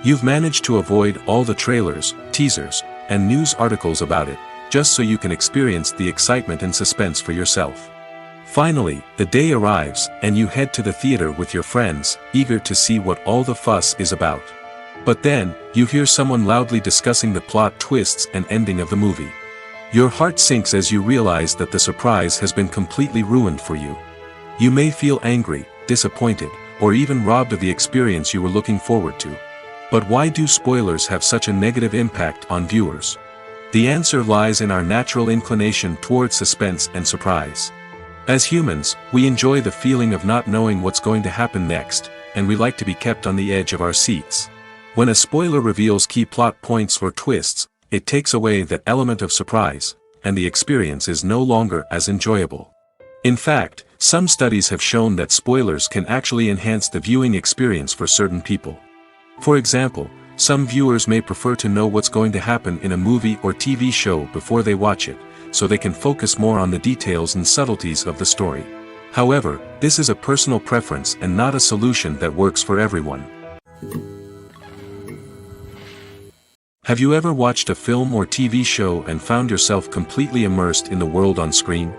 You've managed to avoid all the trailers, teasers, and news articles about it, just so you can experience the excitement and suspense for yourself. Finally, the day arrives, and you head to the theater with your friends, eager to see what all the fuss is about. But then, you hear someone loudly discussing the plot twists and ending of the movie. Your heart sinks as you realize that the surprise has been completely ruined for you. You may feel angry, disappointed, or even robbed of the experience you were looking forward to. But why do spoilers have such a negative impact on viewers? The answer lies in our natural inclination toward suspense and surprise. As humans, we enjoy the feeling of not knowing what's going to happen next, and we like to be kept on the edge of our seats. When a spoiler reveals key plot points or twists, it takes away that element of surprise, and the experience is no longer as enjoyable. In fact, some studies have shown that spoilers can actually enhance the viewing experience for certain people. For example, some viewers may prefer to know what's going to happen in a movie or TV show before they watch it, so they can focus more on the details and subtleties of the story. However, this is a personal preference and not a solution that works for everyone. Have you ever watched a film or TV show and found yourself completely immersed in the world on screen?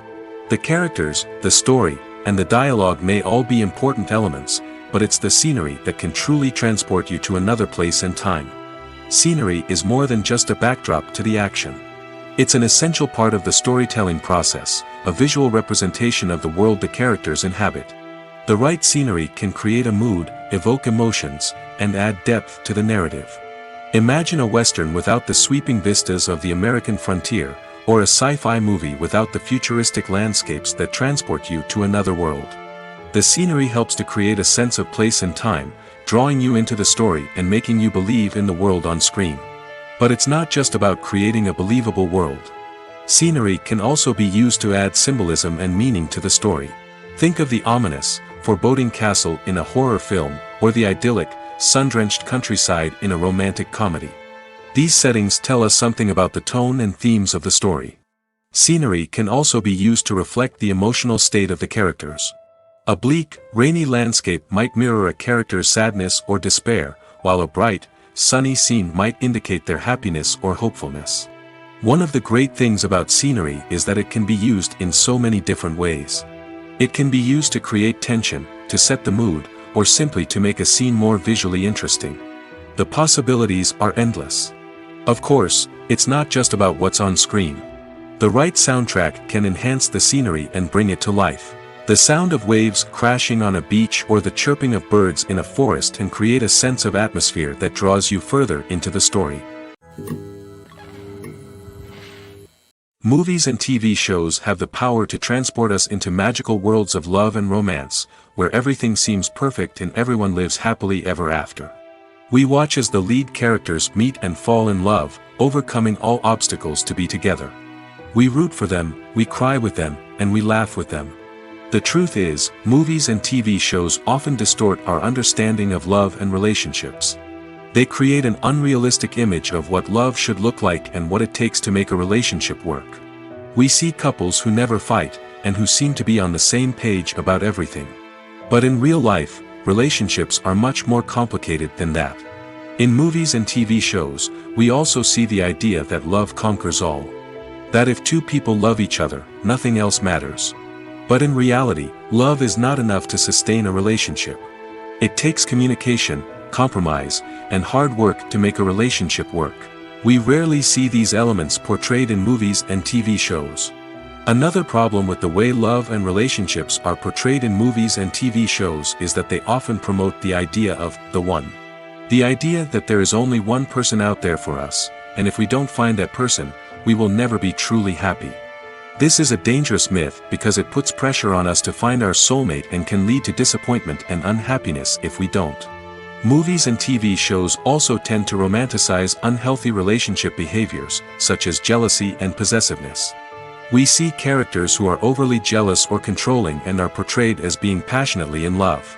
The characters, the story, and the dialogue may all be important elements, but it's the scenery that can truly transport you to another place and time. Scenery is more than just a backdrop to the action. It's an essential part of the storytelling process, a visual representation of the world the characters inhabit. The right scenery can create a mood, evoke emotions, and add depth to the narrative. Imagine a Western without the sweeping vistas of the American frontier, or a sci-fi movie without the futuristic landscapes that transport you to another world. The scenery helps to create a sense of place and time, drawing you into the story and making you believe in the world on screen. But it's not just about creating a believable world. Scenery can also be used to add symbolism and meaning to the story. Think of the ominous, foreboding castle in a horror film, or the idyllic, sun-drenched countryside in a romantic comedy. These settings tell us something about the tone and themes of the story. Scenery can also be used to reflect the emotional state of the characters. A bleak, rainy landscape might mirror a character's sadness or despair, while a bright, sunny scene might indicate their happiness or hopefulness. One of the great things about scenery is that it can be used in so many different ways. It can be used to create tension, to set the mood, or simply to make a scene more visually interesting. The possibilities are endless. Of course, it's not just about what's on screen. The right soundtrack can enhance the scenery and bring it to life. The sound of waves crashing on a beach or the chirping of birds in a forest can create a sense of atmosphere that draws you further into the story. Movies and TV shows have the power to transport us into magical worlds of love and romance, where everything seems perfect and everyone lives happily ever after. We watch as the lead characters meet and fall in love, overcoming all obstacles to be together. We root for them, we cry with them, and we laugh with them. The truth is, movies and TV shows often distort our understanding of love and relationships. They create an unrealistic image of what love should look like and what it takes to make a relationship work. We see couples who never fight, and who seem to be on the same page about everything. But in real life, relationships are much more complicated than that. In movies and TV shows, we also see the idea that love conquers all. That if two people love each other, nothing else matters. But in reality, Love is not enough to sustain a relationship. It takes communication, compromise, and hard work to make a relationship work. We rarely see these elements portrayed in movies and TV shows. Another problem with the way love and relationships are portrayed in movies and TV shows is that they often promote the idea of the one. The idea that there is only one person out there for us, and if we don't find that person, we will never be truly happy. This is a dangerous myth because it puts pressure on us to find our soulmate and can lead to disappointment and unhappiness if we don't. Movies and TV shows also tend to romanticize unhealthy relationship behaviors, such as jealousy and possessiveness. We see characters who are overly jealous or controlling and are portrayed as being passionately in love.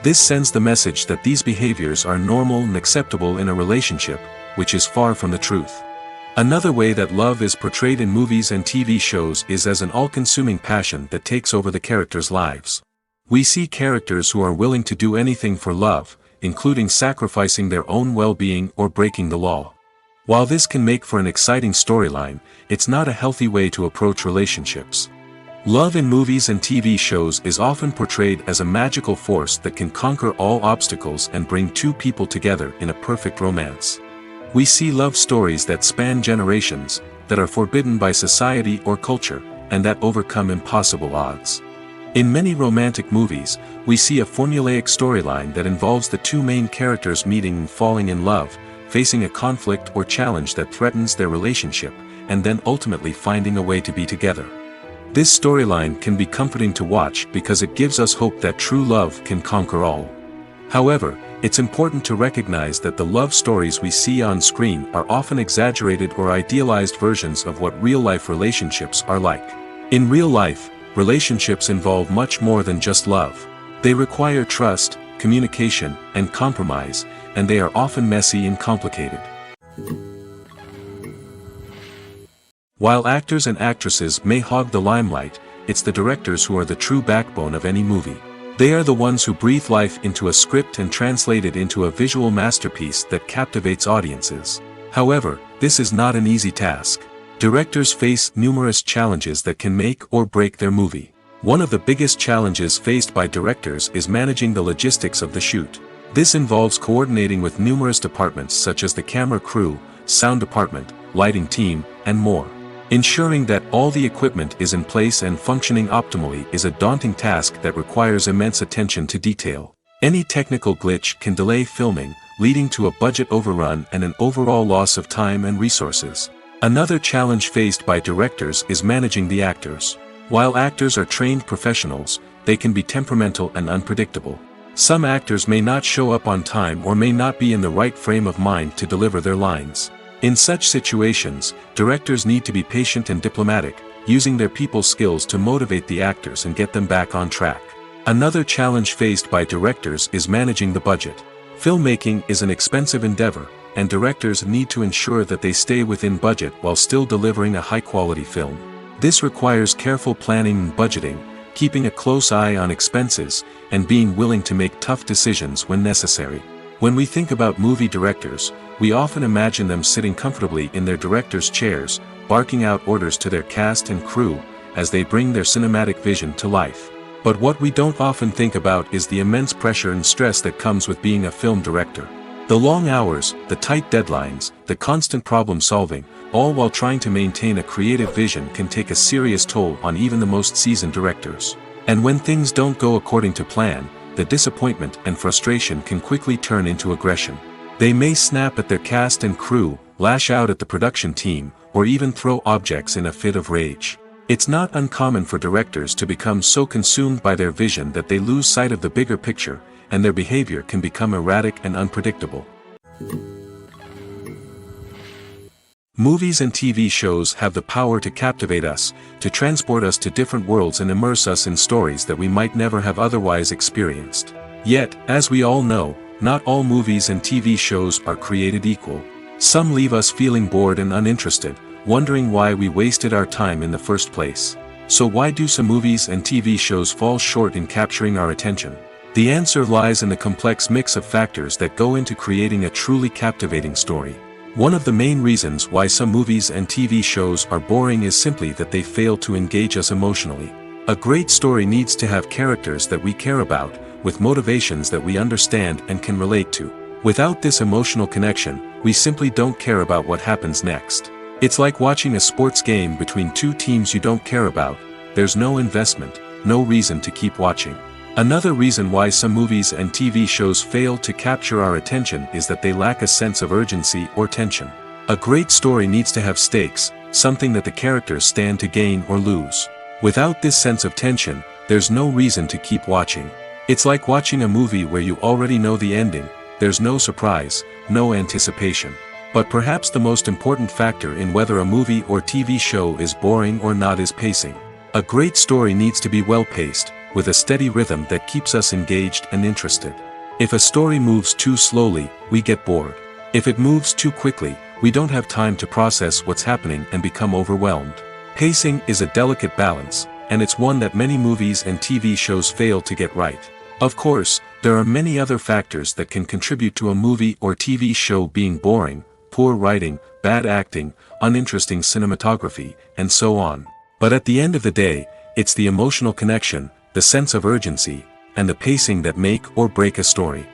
This sends the message that these behaviors are normal and acceptable in a relationship, which is far from the truth. Another way that love is portrayed in movies and TV shows is as an all-consuming passion that takes over the characters' lives. We see characters who are willing to do anything for love, including sacrificing their own well-being or breaking the law. While this can make for an exciting storyline, it's not a healthy way to approach relationships. Love in movies and TV shows is often portrayed as a magical force that can conquer all obstacles and bring two people together in a perfect romance. We see love stories that span generations, that are forbidden by society or culture, and that overcome impossible odds. In many romantic movies, we see a formulaic storyline that involves the two main characters meeting and falling in love, facing a conflict or challenge that threatens their relationship, and then ultimately finding a way to be together. This storyline can be comforting to watch because it gives us hope that true love can conquer all. However, it's important to recognize that the love stories we see on screen are often exaggerated or idealized versions of what real-life relationships are like. In real life, relationships involve much more than just love. They require trust, communication, and compromise, and they are often messy and complicated. While actors and actresses may hog the limelight, it's the directors who are the true backbone of any movie. They are the ones who breathe life into a script and translate it into a visual masterpiece that captivates audiences. However, this is not an easy task. Directors face numerous challenges that can make or break their movie. One of the biggest challenges faced by directors is managing the logistics of the shoot. This involves coordinating with numerous departments such as the camera crew, sound department, lighting team, and more. Ensuring that all the equipment is in place and functioning optimally is a daunting task that requires immense attention to detail. Any technical glitch can delay filming, leading to a budget overrun and an overall loss of time and resources. Another challenge faced by directors is managing the actors. While actors are trained professionals, they can be temperamental and unpredictable. Some actors may not show up on time or may not be in the right frame of mind to deliver their lines. In such situations, directors need to be patient and diplomatic, using their people skills to motivate the actors and get them back on track. Another challenge faced by directors is managing the budget. Filmmaking is an expensive endeavor, and directors need to ensure that they stay within budget while still delivering a high-quality film. This requires careful planning and budgeting, keeping a close eye on expenses, and being willing to make tough decisions when necessary. When we think about movie directors, we often imagine them sitting comfortably in their director's chairs, barking out orders to their cast and crew, as they bring their cinematic vision to life. But what we don't often think about is the immense pressure and stress that comes with being a film director. The long hours, the tight deadlines, the constant problem solving, all while trying to maintain a creative vision can take a serious toll on even the most seasoned directors. And when things don't go according to plan, the disappointment and frustration can quickly turn into aggression. They may snap at their cast and crew, lash out at the production team, or even throw objects in a fit of rage. It's not uncommon for directors to become so consumed by their vision that they lose sight of the bigger picture, and their behavior can become erratic and unpredictable. Movies and TV shows have the power to captivate us, to transport us to different worlds and immerse us in stories that we might never have otherwise experienced. Yet, as we all know, not all movies and TV shows are created equal. Some leave us feeling bored and uninterested, wondering why we wasted our time in the first place. So why do some movies and TV shows fall short in capturing our attention? The answer lies in the complex mix of factors that go into creating a truly captivating story. One of the main reasons why some movies and TV shows are boring is simply that they fail to engage us emotionally. A great story needs to have characters that we care about, with motivations that we understand and can relate to. Without this emotional connection, we simply don't care about what happens next. It's like watching a sports game between two teams you don't care about. There's no investment, no reason to keep watching. Another reason why some movies and TV shows fail to capture our attention is that they lack a sense of urgency or tension. A great story needs to have stakes, something that the characters stand to gain or lose. Without this sense of tension, there's no reason to keep watching. It's like watching a movie where you already know the ending. There's no surprise, no anticipation. But perhaps the most important factor in whether a movie or TV show is boring or not is pacing. A great story needs to be well-paced, with a steady rhythm that keeps us engaged and interested. If a story moves too slowly, we get bored. If it moves too quickly, we don't have time to process what's happening and become overwhelmed. Pacing is a delicate balance, and it's one that many movies and TV shows fail to get right. Of course, there are many other factors that can contribute to a movie or TV show being boring: poor writing, bad acting, uninteresting cinematography, and so on. But at the end of the day, it's the emotional connection, the sense of urgency, and the pacing that make or break a story.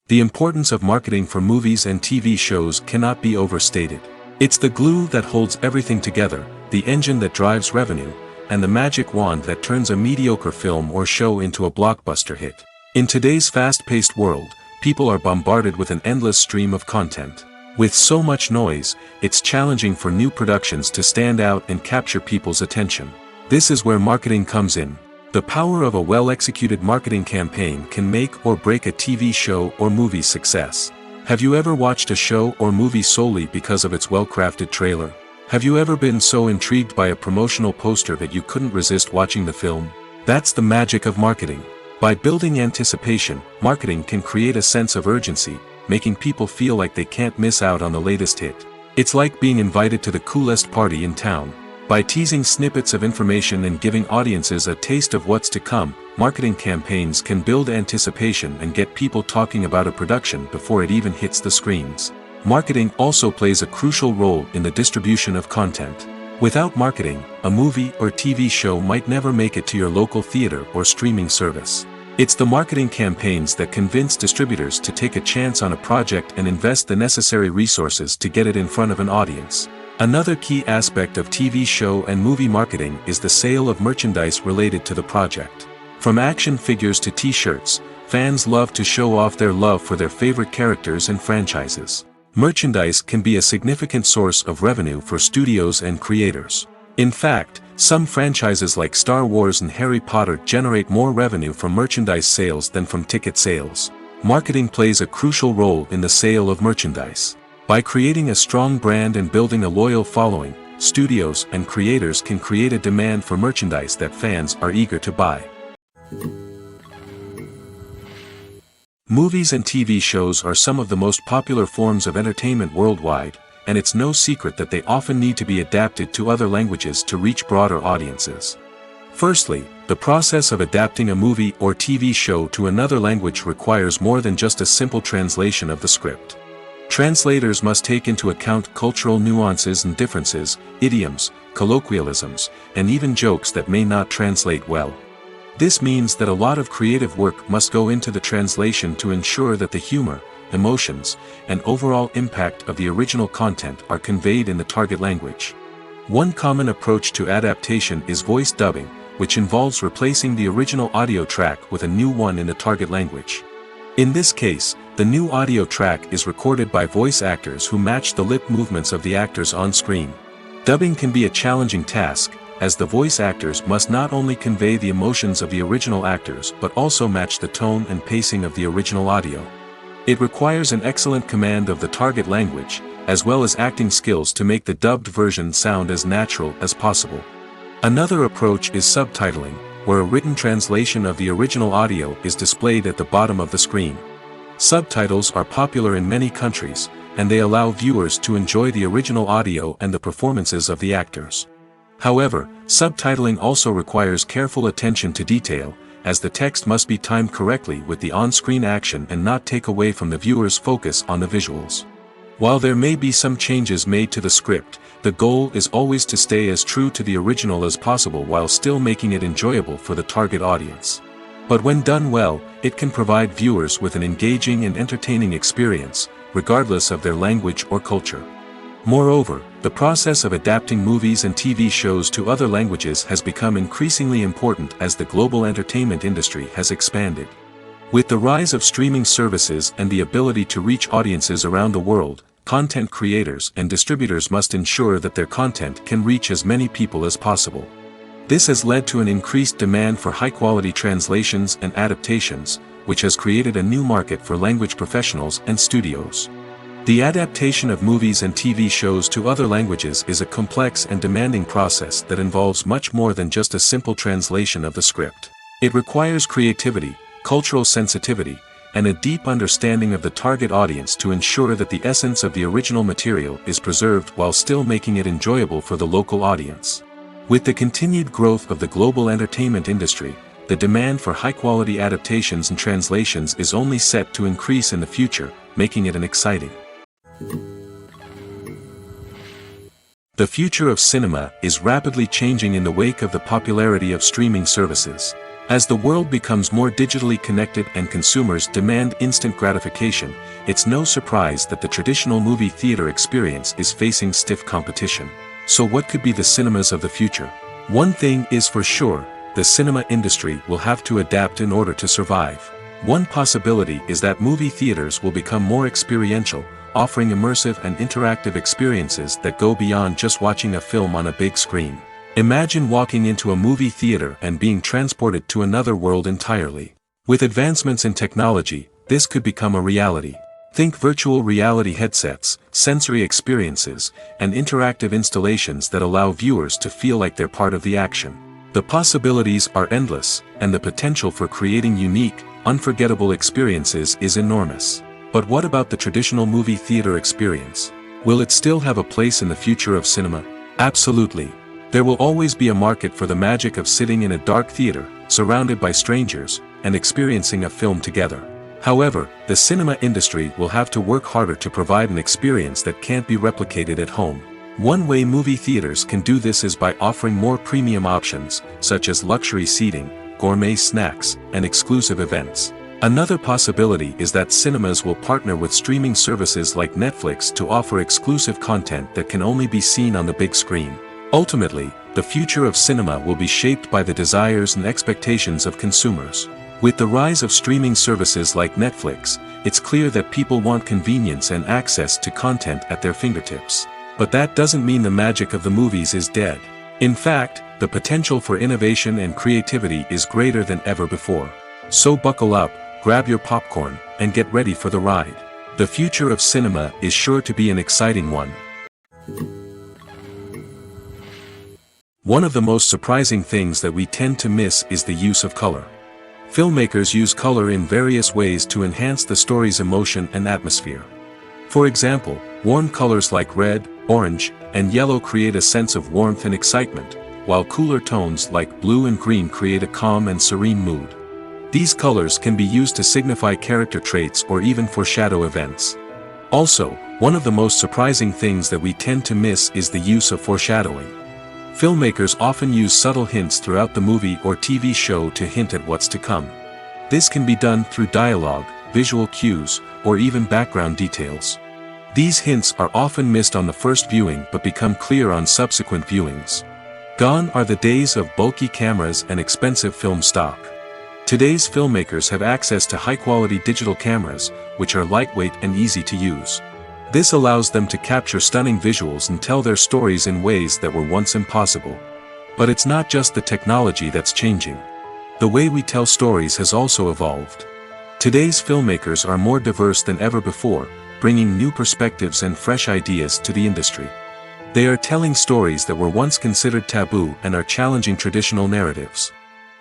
The importance of marketing for movies and TV shows cannot be overstated. It's the glue that holds everything together, the engine that drives revenue, and the magic wand that turns a mediocre film or show into a blockbuster hit. In today's fast-paced world, people are bombarded with an endless stream of content. With so much noise, it's challenging for new productions to stand out and capture people's attention. This is where marketing comes in. The power of a well-executed marketing campaign can make or break a TV show or movie's success. Have you ever watched a show or movie solely because of its well-crafted trailer? Have you ever been so intrigued by a promotional poster that you couldn't resist watching the film? That's the magic of marketing. By building anticipation, marketing can create a sense of urgency, making people feel like they can't miss out on the latest hit. It's like being invited to the coolest party in town. By teasing snippets of information and giving audiences a taste of what's to come, marketing campaigns can build anticipation and get people talking about a production before it even hits the screens. Marketing also plays a crucial role in the distribution of content. Without marketing, a movie or TV show might never make it to your local theater or streaming service. It's the marketing campaigns that convince distributors to take a chance on a project and invest the necessary resources to get it in front of an audience. Another key aspect of TV show and movie marketing is the sale of merchandise related to the project. From action figures to t-shirts, fans love to show off their love for their favorite characters and franchises. Merchandise can be a significant source of revenue for studios and creators. In fact, some franchises like Star Wars and Harry Potter generate more revenue from merchandise sales than from ticket sales. Marketing plays a crucial role in the sale of merchandise. By creating a strong brand and building a loyal following, studios and creators can create a demand for merchandise that fans are eager to buy. Movies and TV shows are some of the most popular forms of entertainment worldwide, and it's no secret that they often need to be adapted to other languages to reach broader audiences. Firstly, the process of adapting a movie or TV show to another language requires more than just a simple translation of the script. Translators must take into account cultural nuances and differences, idioms, colloquialisms, and even jokes that may not translate well. This means that a lot of creative work must go into the translation to ensure that the humor, emotions, and overall impact of the original content are conveyed in the target language. One common approach to adaptation is voice dubbing, which involves replacing the original audio track with a new one in the target language. In this case, the new audio track is recorded by voice actors who match the lip movements of the actors on screen. Dubbing can be a challenging task, as the voice actors must not only convey the emotions of the original actors but also match the tone and pacing of the original audio. It requires an excellent command of the target language, as well as acting skills to make the dubbed version sound as natural as possible. Another approach is subtitling, where a written translation of the original audio is displayed at the bottom of the screen. Subtitles are popular in many countries, and they allow viewers to enjoy the original audio and the performances of the actors. However, subtitling also requires careful attention to detail, as the text must be timed correctly with the on-screen action and not take away from the viewer's focus on the visuals. While there may be some changes made to the script, the goal is always to stay as true to the original as possible while still making it enjoyable for the target audience. But when done well, it can provide viewers with an engaging and entertaining experience, regardless of their language or culture. Moreover, the process of adapting movies and TV shows to other languages has become increasingly important as the global entertainment industry has expanded. With the rise of streaming services and the ability to reach audiences around the world, content creators and distributors must ensure that their content can reach as many people as possible. This has led to an increased demand for high-quality translations and adaptations, which has created a new market for language professionals and studios. The adaptation of movies and TV shows to other languages is a complex and demanding process that involves much more than just a simple translation of the script. It requires creativity, cultural sensitivity, and a deep understanding of the target audience to ensure that the essence of the original material is preserved while still making it enjoyable for the local audience. With the continued growth of the global entertainment industry, the demand for high-quality adaptations and translations is only set to increase in the future, making it an exciting. The future of cinema is rapidly changing in the wake of the popularity of streaming services. As the world becomes more digitally connected and consumers demand instant gratification, it's no surprise that the traditional movie theater experience is facing stiff competition. So what could be the cinemas of the future? One thing is for sure, the cinema industry will have to adapt in order to survive. One possibility is that movie theaters will become more experiential, offering immersive and interactive experiences that go beyond just watching a film on a big screen. Imagine walking into a movie theater and being transported to another world entirely. With advancements in technology, this could become a reality. Think virtual reality headsets, sensory experiences, and interactive installations that allow viewers to feel like they're part of the action. The possibilities are endless, and the potential for creating unique, unforgettable experiences is enormous. But what about the traditional movie theater experience? Will it still have a place in the future of cinema? Absolutely. There will always be a market for the magic of sitting in a dark theater, surrounded by strangers, and experiencing a film together. However, the cinema industry will have to work harder to provide an experience that can't be replicated at home. One way movie theaters can do this is by offering more premium options, such as luxury seating, gourmet snacks, and exclusive events. Another possibility is that cinemas will partner with streaming services like Netflix to offer exclusive content that can only be seen on the big screen. Ultimately, the future of cinema will be shaped by the desires and expectations of consumers. With the rise of streaming services like Netflix, it's clear that people want convenience and access to content at their fingertips. But that doesn't mean the magic of the movies is dead. In fact, the potential for innovation and creativity is greater than ever before. So buckle up, grab your popcorn, and get ready for the ride. The future of cinema is sure to be an exciting one. One of the most surprising things that we tend to miss is the use of color. Filmmakers use color in various ways to enhance the story's emotion and atmosphere. For example, warm colors like red, orange, and yellow create a sense of warmth and excitement, while cooler tones like blue and green create a calm and serene mood. These colors can be used to signify character traits or even foreshadow events. Also, one of the most surprising things that we tend to miss is the use of foreshadowing. Filmmakers often use subtle hints throughout the movie or TV show to hint at what's to come. This can be done through dialogue, visual cues, or even background details. These hints are often missed on the first viewing but become clear on subsequent viewings. Gone are the days of bulky cameras and expensive film stock. Today's filmmakers have access to high-quality digital cameras, which are lightweight and easy to use. This allows them to capture stunning visuals and tell their stories in ways that were once impossible. But it's not just the technology that's changing. The way we tell stories has also evolved. Today's filmmakers are more diverse than ever before, bringing new perspectives and fresh ideas to the industry. They are telling stories that were once considered taboo and are challenging traditional narratives.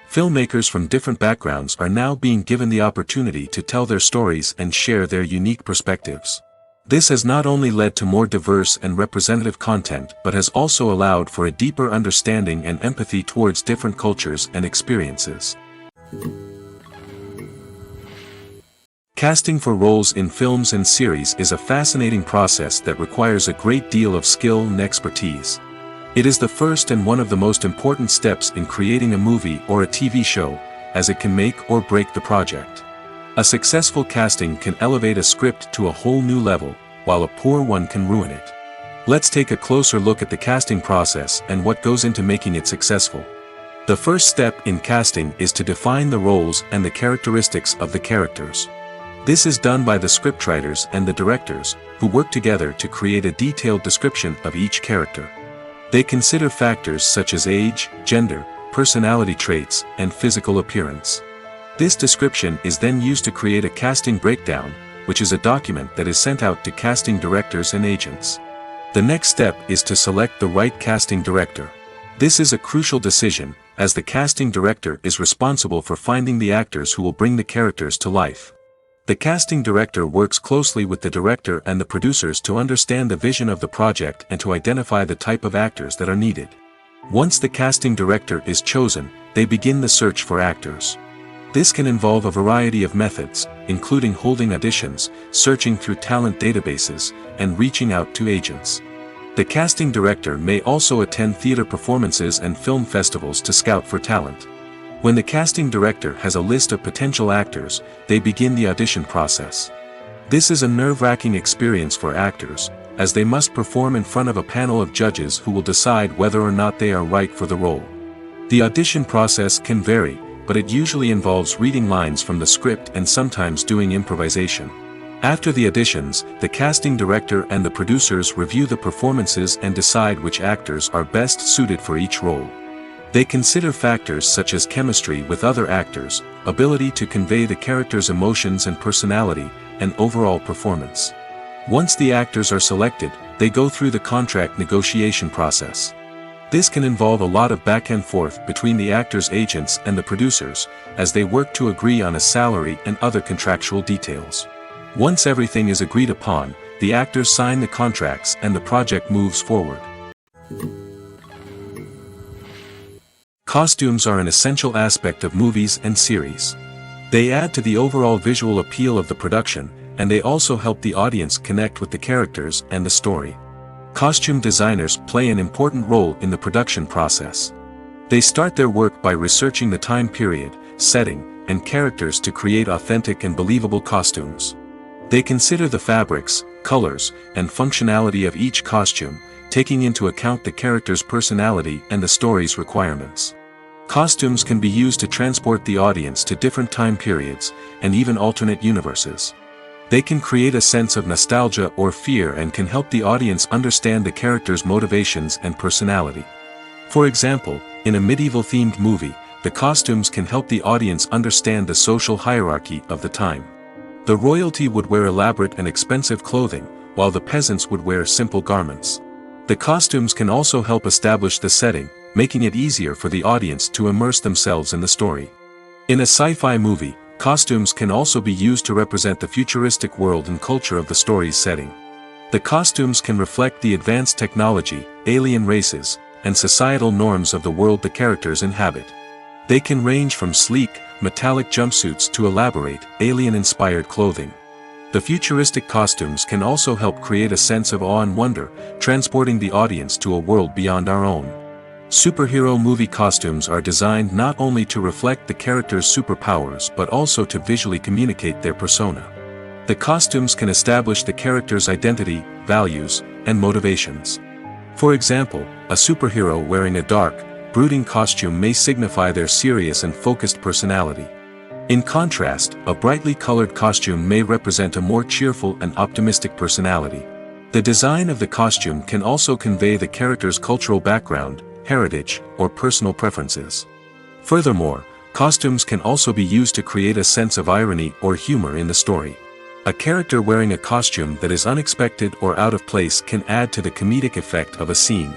Filmmakers from different backgrounds are now being given the opportunity to tell their stories and share their unique perspectives. This has not only led to more diverse and representative content but has also allowed for a deeper understanding and empathy towards different cultures and experiences. Casting for roles in films and series is a fascinating process that requires a great deal of skill and expertise. It is the first and one of the most important steps in creating a movie or a TV show, as it can make or break the project. A successful casting can elevate a script to a whole new level, while a poor one can ruin it. Let's take a closer look at the casting process and what goes into making it successful. The first step in casting is to define the roles and the characteristics of the characters. This is done by the scriptwriters and the directors, who work together to create a detailed description of each character. They consider factors such as age, gender, personality traits, and physical appearance. This description is then used to create a casting breakdown, which is a document that is sent out to casting directors and agents. The next step is to select the right casting director. This is a crucial decision, as the casting director is responsible for finding the actors who will bring the characters to life. The casting director works closely with the director and the producers to understand the vision of the project and to identify the type of actors that are needed. Once the casting director is chosen, they begin the search for actors. This can involve a variety of methods, including holding auditions, searching through talent databases, and reaching out to agents. The casting director may also attend theater performances and film festivals to scout for talent. When the casting director has a list of potential actors, they begin the audition process. This is a nerve-wracking experience for actors, as they must perform in front of a panel of judges who will decide whether or not they are right for the role. The audition process can vary, but it usually involves reading lines from the script and sometimes doing improvisation. After the auditions, the casting director and the producers review the performances and decide which actors are best suited for each role. They consider factors such as chemistry with other actors, ability to convey the character's emotions and personality, and overall performance. Once the actors are selected, they go through the contract negotiation process. This can involve a lot of back and forth between the actors' agents and the producers, as they work to agree on a salary and other contractual details. Once everything is agreed upon, the actors sign the contracts and the project moves forward. Costumes are an essential aspect of movies and series. They add to the overall visual appeal of the production, and they also help the audience connect with the characters and the story. Costume designers play an important role in the production process. They start their work by researching the time period, setting, and characters to create authentic and believable costumes. They consider the fabrics, colors, and functionality of each costume, taking into account the character's personality and the story's requirements. Costumes can be used to transport the audience to different time periods, and even alternate universes. They can create a sense of nostalgia or fear and can help the audience understand the character's motivations and personality. For example, in a medieval-themed movie, the costumes can help the audience understand the social hierarchy of the time. The royalty would wear elaborate and expensive clothing, while the peasants would wear simple garments. The costumes can also help establish the setting, making it easier for the audience to immerse themselves in the story. In a sci-fi movie, costumes can also be used to represent the futuristic world and culture of the story's setting. The costumes can reflect the advanced technology, alien races, and societal norms of the world the characters inhabit. They can range from sleek, metallic jumpsuits to elaborate, alien-inspired clothing. The futuristic costumes can also help create a sense of awe and wonder, transporting the audience to a world beyond our own. Superhero movie costumes are designed not only to reflect the character's superpowers but also to visually communicate their persona. The costumes can establish the character's identity, values, and motivations. For example, a superhero wearing a dark, brooding costume may signify their serious and focused personality. In contrast, a brightly colored costume may represent a more cheerful and optimistic personality. The design of the costume can also convey the character's cultural background, heritage, or personal preferences. Furthermore, costumes can also be used to create a sense of irony or humor in the story. A character wearing a costume that is unexpected or out of place can add to the comedic effect of a scene.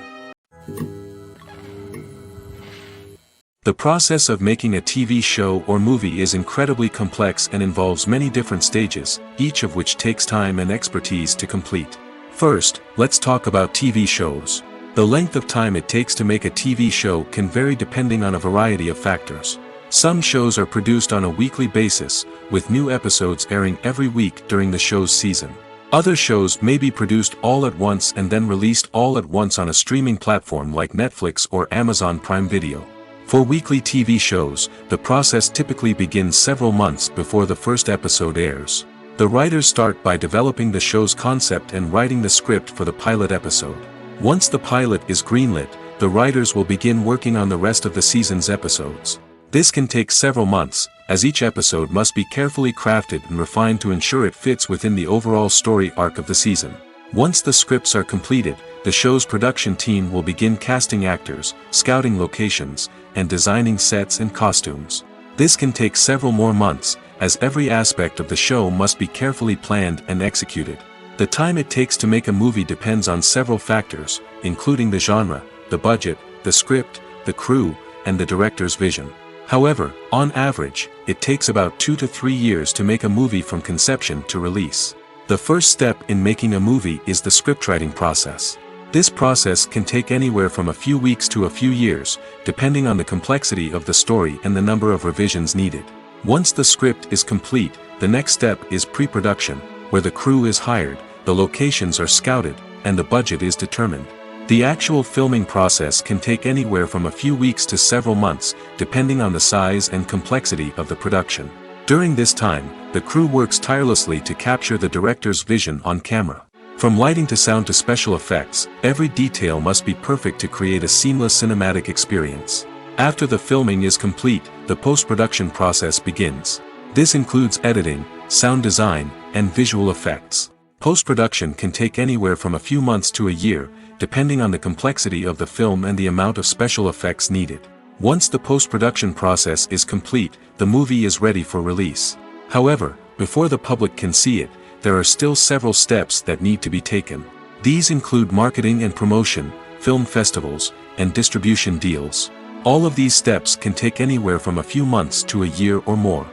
The process of making a TV show or movie is incredibly complex and involves many different stages, each of which takes time and expertise to complete. First, let's talk about TV shows. The length of time it takes to make a TV show can vary depending on a variety of factors. Some shows are produced on a weekly basis, with new episodes airing every week during the show's season. Other shows may be produced all at once and then released all at once on a streaming platform like Netflix or Amazon Prime Video. For weekly TV shows, the process typically begins several months before the first episode airs. The writers start by developing the show's concept and writing the script for the pilot episode. Once the pilot is greenlit, the writers will begin working on the rest of the season's episodes. This can take several months, as each episode must be carefully crafted and refined to ensure it fits within the overall story arc of the season. Once the scripts are completed, the show's production team will begin casting actors, scouting locations, and designing sets and costumes. This can take several more months, as every aspect of the show must be carefully planned and executed. The time it takes to make a movie depends on several factors, including the genre, the budget, the script, the crew, and the director's vision. However, on average, it takes about 2 to 3 years to make a movie from conception to release. The first step in making a movie is the scriptwriting process. This process can take anywhere from a few weeks to a few years, depending on the complexity of the story and the number of revisions needed. Once the script is complete, the next step is pre-production, where the crew is hired, the locations are scouted, and the budget is determined. The actual filming process can take anywhere from a few weeks to several months, depending on the size and complexity of the production. During this time, the crew works tirelessly to capture the director's vision on camera. From lighting to sound to special effects, every detail must be perfect to create a seamless cinematic experience. After the filming is complete, the post-production process begins. This includes editing, sound design, and visual effects. Post-production can take anywhere from a few months to a year, depending on the complexity of the film and the amount of special effects needed. Once the post-production process is complete, the movie is ready for release. However, before the public can see it, there are still several steps that need to be taken. These include marketing and promotion, film festivals, and distribution deals. All of these steps can take anywhere from a few months to a year or more.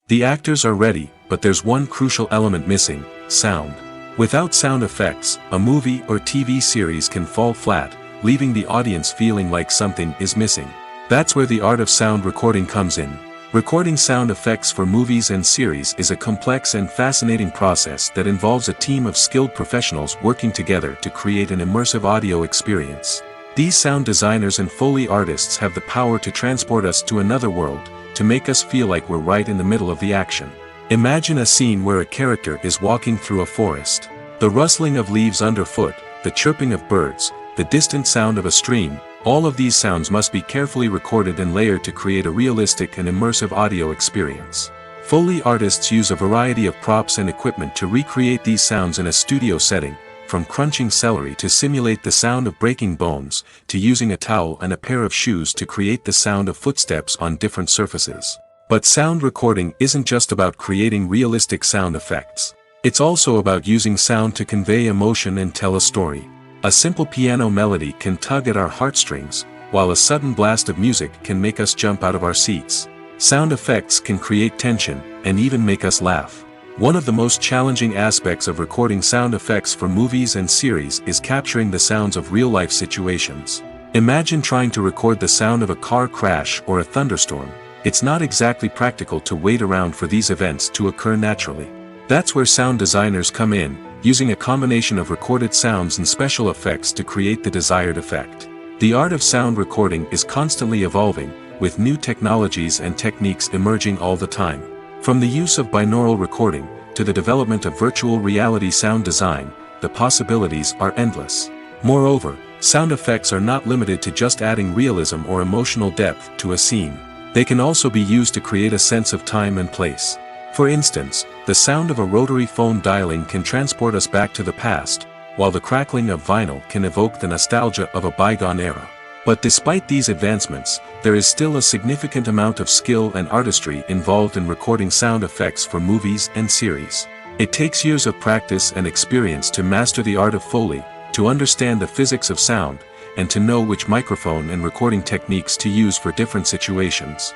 The actors are ready, but there's one crucial element missing: sound. Without sound effects, a movie or TV series can fall flat, leaving the audience feeling like something is missing. That's where the art of sound recording comes in. Recording sound effects for movies and series is a complex and fascinating process that involves a team of skilled professionals working together to create an immersive audio experience. These sound designers and Foley artists have the power to transport us to another world, to make us feel like we're right in the middle of the action. Imagine a scene where a character is walking through a forest. The rustling of leaves underfoot, the chirping of birds, the distant sound of a stream, all of these sounds must be carefully recorded and layered to create a realistic and immersive audio experience. Foley artists use a variety of props and equipment to recreate these sounds in a studio setting, from crunching celery to simulate the sound of breaking bones, to using a towel and a pair of shoes to create the sound of footsteps on different surfaces. But sound recording isn't just about creating realistic sound effects. It's also about using sound to convey emotion and tell a story. A simple piano melody can tug at our heartstrings, while a sudden blast of music can make us jump out of our seats. Sound effects can create tension, and even make us laugh. One of the most challenging aspects of recording sound effects for movies and series is capturing the sounds of real-life situations. Imagine trying to record the sound of a car crash or a thunderstorm. It's not exactly practical to wait around for these events to occur naturally. That's where sound designers come in, using a combination of recorded sounds and special effects to create the desired effect. The art of sound recording is constantly evolving, with new technologies and techniques emerging all the time. From the use of binaural recording, to the development of virtual reality sound design, the possibilities are endless. Moreover, sound effects are not limited to just adding realism or emotional depth to a scene. They can also be used to create a sense of time and place. For instance, the sound of a rotary phone dialing can transport us back to the past, while the crackling of vinyl can evoke the nostalgia of a bygone era. But despite these advancements, there is still a significant amount of skill and artistry involved in recording sound effects for movies and series. It takes years of practice and experience to master the art of Foley, to understand the physics of sound, and to know which microphone and recording techniques to use for different situations.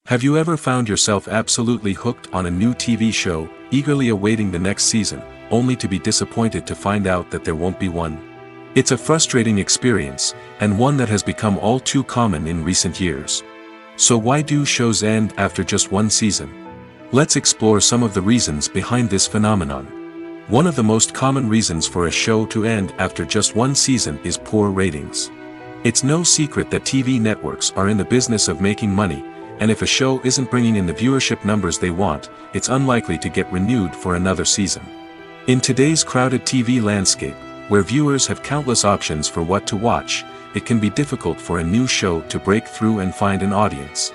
Have you ever found yourself absolutely hooked on a new TV show, eagerly awaiting the next season, only to be disappointed to find out that there won't be one? It's a frustrating experience, and one that has become all too common in recent years. So why do shows end after just one season? Let's explore some of the reasons behind this phenomenon. One of the most common reasons for a show to end after just one season is poor ratings. It's no secret that TV networks are in the business of making money, and if a show isn't bringing in the viewership numbers they want, it's unlikely to get renewed for another season. In today's crowded TV landscape, where viewers have countless options for what to watch, it can be difficult for a new show to break through and find an audience.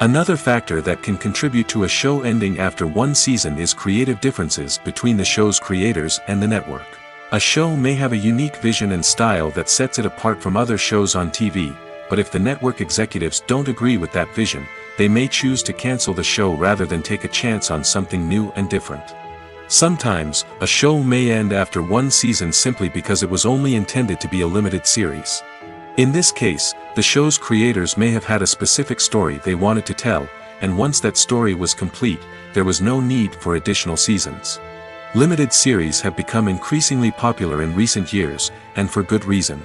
Another factor that can contribute to a show ending after one season is creative differences between the show's creators and the network. A show may have a unique vision and style that sets it apart from other shows on TV, but if the network executives don't agree with that vision, they may choose to cancel the show rather than take a chance on something new and different. Sometimes, a show may end after one season simply because it was only intended to be a limited series. In this case, the show's creators may have had a specific story they wanted to tell, and once that story was complete, there was no need for additional seasons. Limited series have become increasingly popular in recent years, and for good reason.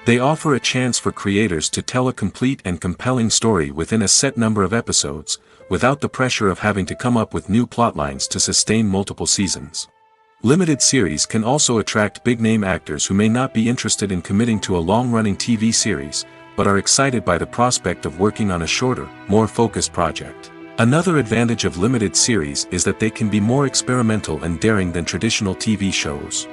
They offer a chance for creators to tell a complete and compelling story within a set number of episodes, without the pressure of having to come up with new plotlines to sustain multiple seasons. Limited series can also attract big-name actors who may not be interested in committing to a long-running TV series, but are excited by the prospect of working on a shorter, more focused project. Another advantage of limited series is that they can be more experimental and daring than traditional TV shows.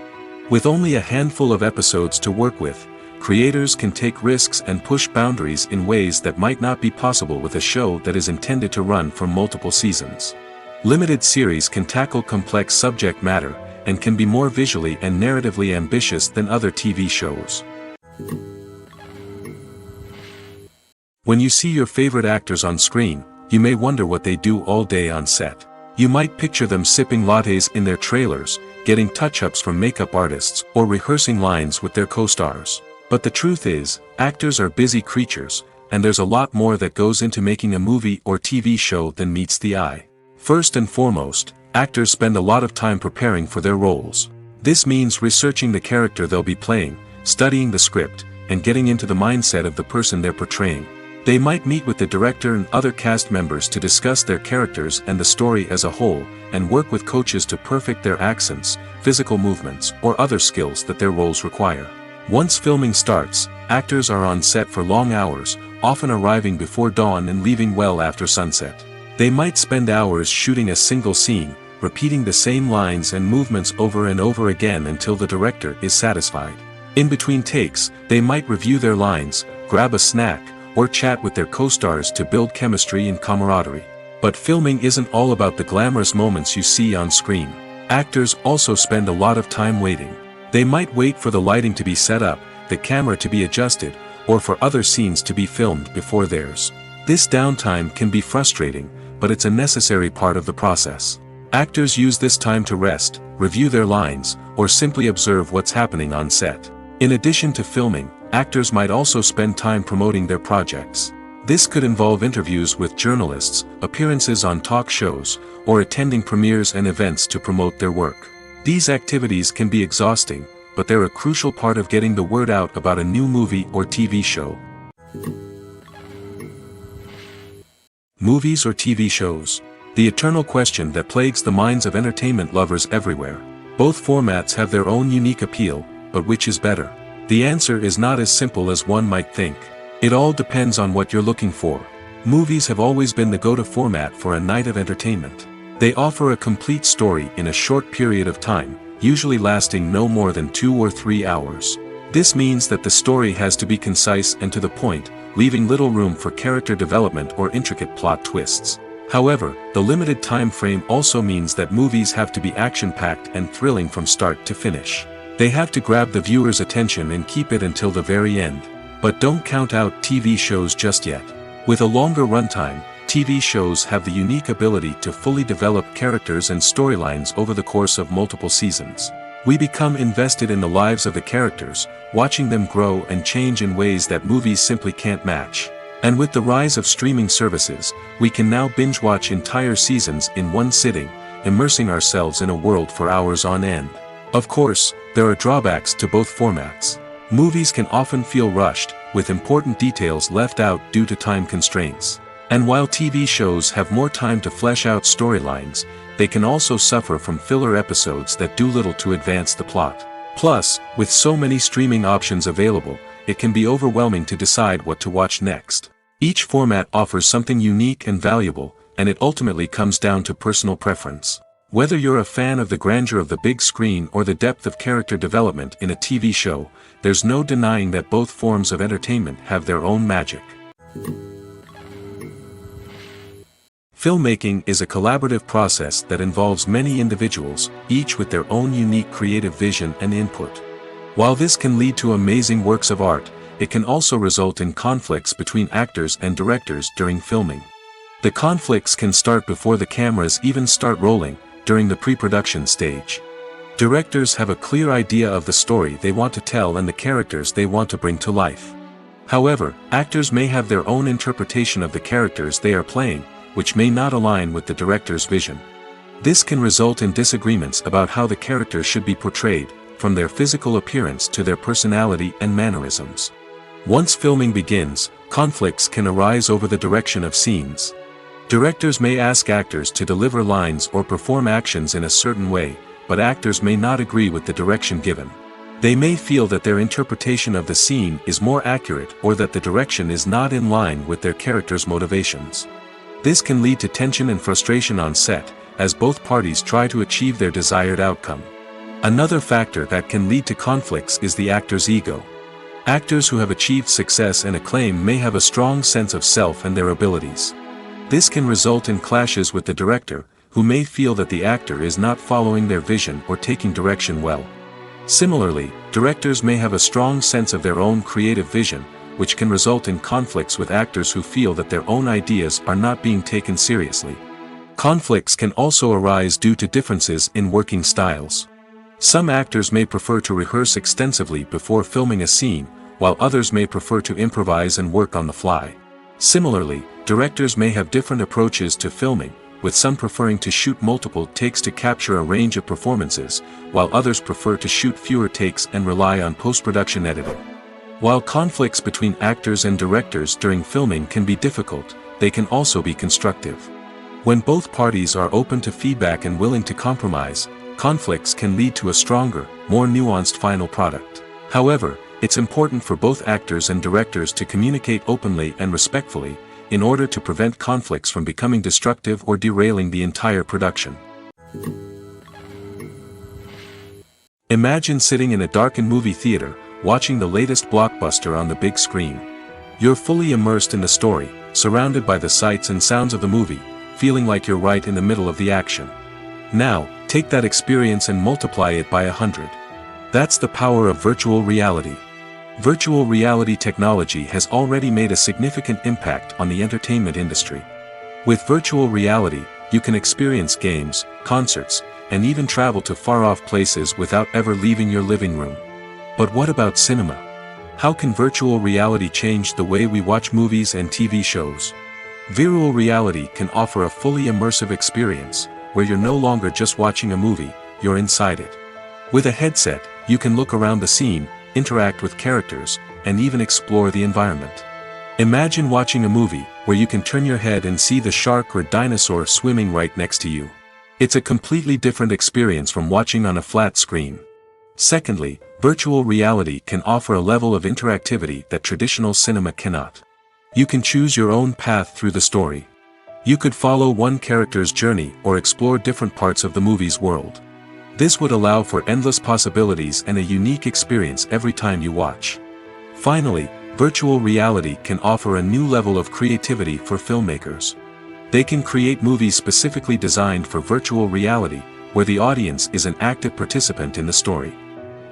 With only a handful of episodes to work with, creators can take risks and push boundaries in ways that might not be possible with a show that is intended to run for multiple seasons. Limited series can tackle complex subject matter, and can be more visually and narratively ambitious than other TV shows. When you see your favorite actors on screen, you may wonder what they do all day on set. You might picture them sipping lattes in their trailers, getting touch-ups from makeup artists, or rehearsing lines with their co-stars. But the truth is, actors are busy creatures, and there's a lot more that goes into making a movie or TV show than meets the eye. First and foremost, actors spend a lot of time preparing for their roles. This means researching the character they'll be playing, studying the script, and getting into the mindset of the person they're portraying. They might meet with the director and other cast members to discuss their characters and the story as a whole, and work with coaches to perfect their accents, physical movements, or other skills that their roles require. Once filming starts, actors are on set for long hours, often arriving before dawn and leaving well after sunset. They might spend hours shooting a single scene, repeating the same lines and movements over and over again until the director is satisfied. In between takes, they might review their lines, grab a snack, or chat with their co-stars to build chemistry and camaraderie. But filming isn't all about the glamorous moments you see on screen. Actors also spend a lot of time waiting. They might wait for the lighting to be set up, the camera to be adjusted, or for other scenes to be filmed before theirs. This downtime can be frustrating, but it's a necessary part of the process. Actors use this time to rest, review their lines, or simply observe what's happening on set. In addition to filming, actors might also spend time promoting their projects. This could involve interviews with journalists, appearances on talk shows, or attending premieres and events to promote their work. These activities can be exhausting, but they're a crucial part of getting the word out about a new movie or TV show. Movies or TV shows? The eternal question that plagues the minds of entertainment lovers everywhere. Both formats have their own unique appeal, but which is better? The answer is not as simple as one might think. It all depends on what you're looking for. Movies have always been the go-to format for a night of entertainment. They offer a complete story in a short period of time, usually lasting no more than 2 or 3 hours. This means that the story has to be concise and to the point, leaving little room for character development or intricate plot twists. However, the limited time frame also means that movies have to be action-packed and thrilling from start to finish. They have to grab the viewer's attention and keep it until the very end. But don't count out TV shows just yet. With a longer runtime, TV shows have the unique ability to fully develop characters and storylines over the course of multiple seasons. We become invested in the lives of the characters, watching them grow and change in ways that movies simply can't match. And with the rise of streaming services, we can now binge-watch entire seasons in one sitting, immersing ourselves in a world for hours on end. Of course, there are drawbacks to both formats. Movies can often feel rushed, with important details left out due to time constraints. And while TV shows have more time to flesh out storylines, they can also suffer from filler episodes that do little to advance the plot. Plus, with so many streaming options available, it can be overwhelming to decide what to watch next. Each format offers something unique and valuable, and it ultimately comes down to personal preference. Whether you're a fan of the grandeur of the big screen or the depth of character development in a TV show, there's no denying that both forms of entertainment have their own magic. Filmmaking is a collaborative process that involves many individuals, each with their own unique creative vision and input. While this can lead to amazing works of art, it can also result in conflicts between actors and directors during filming. The conflicts can start before the cameras even start rolling, during the pre-production stage. Directors have a clear idea of the story they want to tell and the characters they want to bring to life. However, actors may have their own interpretation of the characters they are playing, which may not align with the director's vision. This can result in disagreements about how the characters should be portrayed, from their physical appearance to their personality and mannerisms. Once filming begins, conflicts can arise over the direction of scenes. Directors may ask actors to deliver lines or perform actions in a certain way, but actors may not agree with the direction given. They may feel that their interpretation of the scene is more accurate or that the direction is not in line with their character's motivations. This can lead to tension and frustration on set, as both parties try to achieve their desired outcome. Another factor that can lead to conflicts is the actor's ego. Actors who have achieved success and acclaim may have a strong sense of self and their abilities. This can result in clashes with the director, who may feel that the actor is not following their vision or taking direction well. Similarly, directors may have a strong sense of their own creative vision, which can result in conflicts with actors who feel that their own ideas are not being taken seriously. Conflicts can also arise due to differences in working styles. Some actors may prefer to rehearse extensively before filming a scene, while others may prefer to improvise and work on the fly. Similarly, directors may have different approaches to filming, with some preferring to shoot multiple takes to capture a range of performances, while others prefer to shoot fewer takes and rely on post-production editing. While conflicts between actors and directors during filming can be difficult, they can also be constructive. When both parties are open to feedback and willing to compromise, conflicts can lead to a stronger, more nuanced final product. However, it's important for both actors and directors to communicate openly and respectfully, in order to prevent conflicts from becoming destructive or derailing the entire production. Imagine sitting in a darkened movie theater, watching the latest blockbuster on the big screen. You're fully immersed in the story, surrounded by the sights and sounds of the movie, feeling like you're right in the middle of the action. Now, take that experience and multiply it by 100. That's the power of virtual reality. Virtual reality technology has already made a significant impact on the entertainment industry. With virtual reality, you can experience games, concerts, and even travel to far-off places without ever leaving your living room. But what about cinema? How can virtual reality change the way we watch movies and TV shows? Virtual reality can offer a fully immersive experience, where you're no longer just watching a movie, you're inside it. With a headset, you can look around the scene, interact with characters, and even explore the environment. Imagine watching a movie where you can turn your head and see the shark or dinosaur swimming right next to you. It's a completely different experience from watching on a flat screen. Secondly, virtual reality can offer a level of interactivity that traditional cinema cannot. You can choose your own path through the story. You could follow one character's journey or explore different parts of the movie's world. This would allow for endless possibilities and a unique experience every time you watch. Finally, virtual reality can offer a new level of creativity for filmmakers. They can create movies specifically designed for virtual reality, where the audience is an active participant in the story.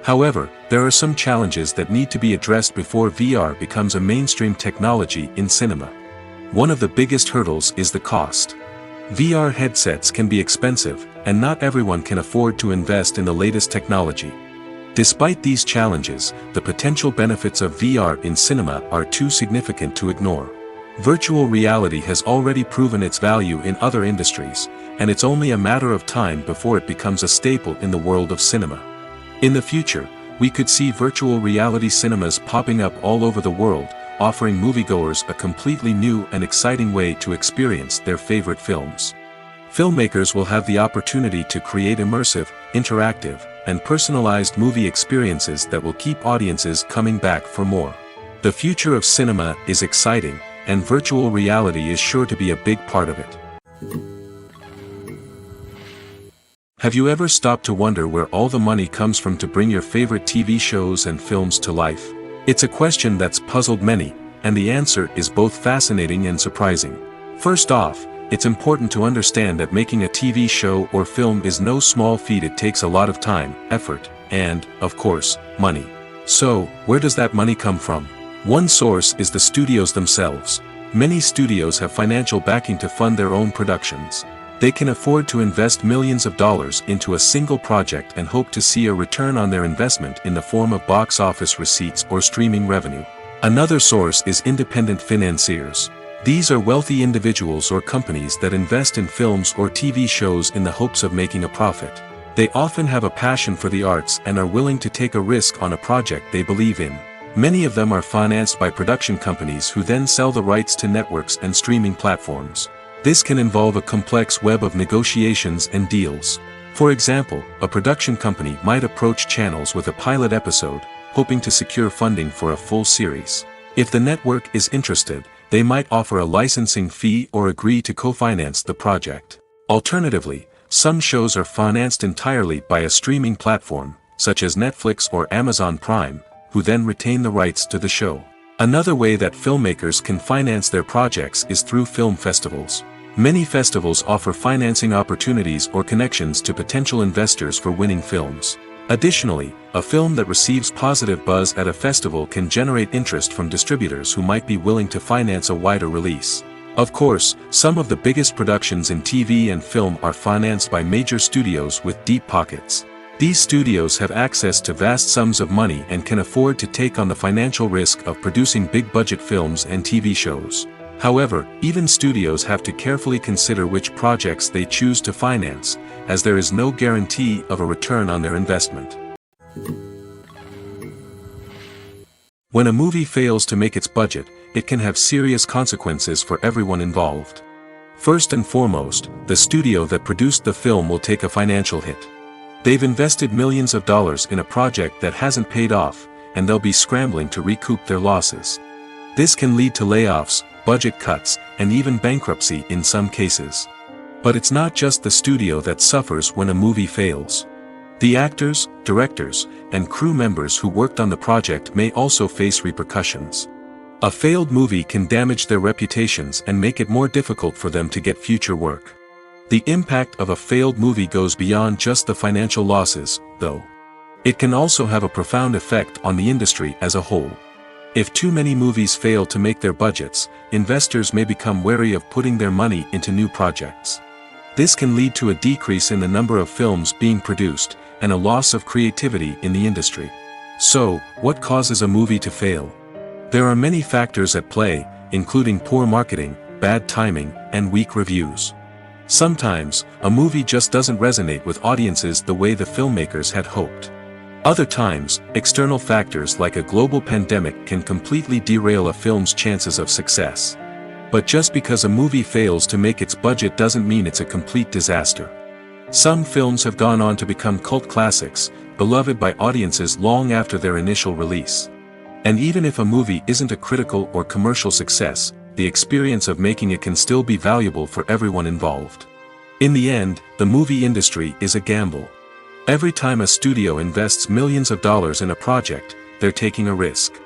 However, there are some challenges that need to be addressed before VR becomes a mainstream technology in cinema. One of the biggest hurdles is the cost. VR headsets can be expensive, and not everyone can afford to invest in the latest technology. Despite these challenges, the potential benefits of VR in cinema are too significant to ignore. Virtual reality has already proven its value in other industries, and it's only a matter of time before it becomes a staple in the world of cinema. In the future, We could see virtual reality cinemas popping up all over the world, offering moviegoers a completely new and exciting way to experience their favorite films. Filmmakers will have the opportunity to create immersive, interactive, and personalized movie experiences that will keep audiences coming back for more. The future of cinema is exciting, and virtual reality is sure to be a big part of it. Have you ever stopped to wonder where all the money comes from to bring your favorite TV shows and films to life? It's a question that's puzzled many, and the answer is both fascinating and surprising. First off, it's important to understand that making a TV show or film is no small feat. It takes a lot of time, effort, and, of course, money. So, where does that money come from? One source is the studios themselves. Many studios have financial backing to fund their own productions. They can afford to invest millions of dollars into a single project and hope to see a return on their investment in the form of box office receipts or streaming revenue. Another source is independent financiers. These are wealthy individuals or companies that invest in films or TV shows in the hopes of making a profit. They often have a passion for the arts and are willing to take a risk on a project they believe in. Many of them are financed by production companies who then sell the rights to networks and streaming platforms. This can involve a complex web of negotiations and deals. For example, a production company might approach channels with a pilot episode, hoping to secure funding for a full series. If the network is interested, they might offer a licensing fee or agree to co-finance the project. Alternatively, some shows are financed entirely by a streaming platform, such as Netflix or Amazon Prime, who then retain the rights to the show. Another way that filmmakers can finance their projects is through film festivals. Many festivals offer financing opportunities or connections to potential investors for winning films. Additionally, a film that receives positive buzz at a festival can generate interest from distributors who might be willing to finance a wider release. Of course, some of the biggest productions in TV and film are financed by major studios with deep pockets. These studios have access to vast sums of money and can afford to take on the financial risk of producing big-budget films and TV shows. However, even studios have to carefully consider which projects they choose to finance, as there is no guarantee of a return on their investment. When a movie fails to make its budget, it can have serious consequences for everyone involved. First and foremost, the studio that produced the film will take a financial hit. They've invested millions of dollars in a project that hasn't paid off, and they'll be scrambling to recoup their losses. This can lead to layoffs, budget cuts, and even bankruptcy in some cases. But it's not just the studio that suffers when a movie fails. The actors, directors, and crew members who worked on the project may also face repercussions. A failed movie can damage their reputations and make it more difficult for them to get future work. The impact of a failed movie goes beyond just the financial losses, though. It can also have a profound effect on the industry as a whole. If too many movies fail to make their budgets, investors may become wary of putting their money into new projects. This can lead to a decrease in the number of films being produced, and a loss of creativity in the industry. So, what causes a movie to fail? There are many factors at play, including poor marketing, bad timing, and weak reviews. Sometimes, a movie just doesn't resonate with audiences the way the filmmakers had hoped. Other times, external factors like a global pandemic can completely derail a film's chances of success. But just because a movie fails to make its budget doesn't mean it's a complete disaster. Some films have gone on to become cult classics, beloved by audiences long after their initial release. And even if a movie isn't a critical or commercial success, the experience of making it can still be valuable for everyone involved. In the end, the movie industry is a gamble. Every time a studio invests millions of dollars in a project, they're taking a risk.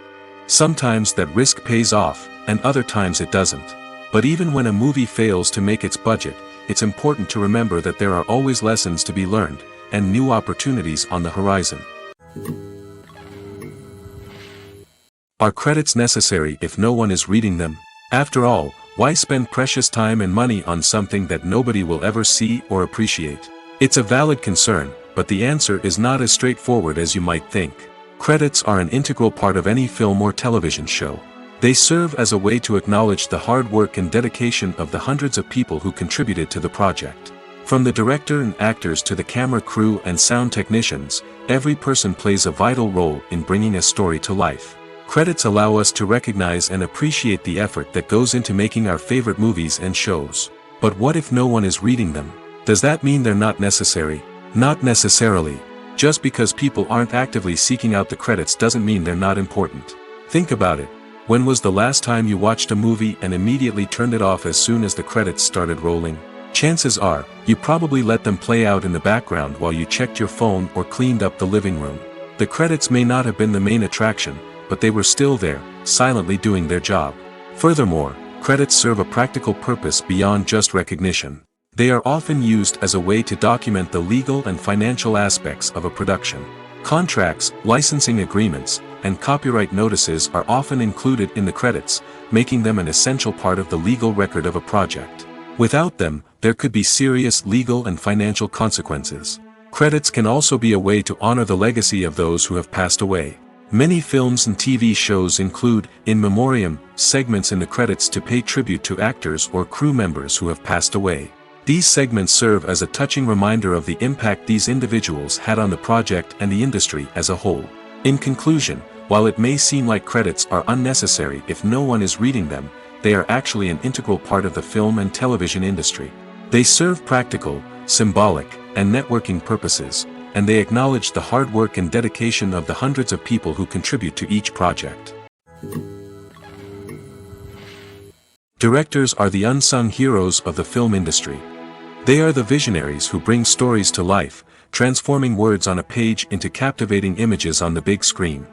Sometimes that risk pays off, and other times it doesn't. But even when a movie fails to make its budget, it's important to remember that there are always lessons to be learned, and new opportunities on the horizon. Are credits necessary if no one is reading them? After all, why spend precious time and money on something that nobody will ever see or appreciate? It's a valid concern, but the answer is not as straightforward as you might think. Credits are an integral part of any film or television show. They serve as a way to acknowledge the hard work and dedication of the hundreds of people who contributed to the project. From the director and actors to the camera crew and sound technicians, every person plays a vital role in bringing a story to life. Credits allow us to recognize and appreciate the effort that goes into making our favorite movies and shows. But what if no one is reading them? Does that mean they're not necessary? Not necessarily. Just because people aren't actively seeking out the credits doesn't mean they're not important. Think about it. When was the last time you watched a movie and immediately turned it off as soon as the credits started rolling? Chances are, you probably let them play out in the background while you checked your phone or cleaned up the living room. The credits may not have been the main attraction, but they were still there, silently doing their job. Furthermore, credits serve a practical purpose beyond just recognition. They are often used as a way to document the legal and financial aspects of a production. Contracts, licensing agreements, and copyright notices are often included in the credits, making them an essential part of the legal record of a project. Without them, there could be serious legal and financial consequences. Credits can also be a way to honor the legacy of those who have passed away. Many films and TV shows include, in memoriam, segments in the credits to pay tribute to actors or crew members who have passed away. These segments serve as a touching reminder of the impact these individuals had on the project and the industry as a whole. In conclusion, while it may seem like credits are unnecessary if no one is reading them, they are actually an integral part of the film and television industry. They serve practical, symbolic, and networking purposes, and they acknowledge the hard work and dedication of the hundreds of people who contribute to each project. Directors are the unsung heroes of the film industry. They are the visionaries who bring stories to life, transforming words on a page into captivating images on the big screen.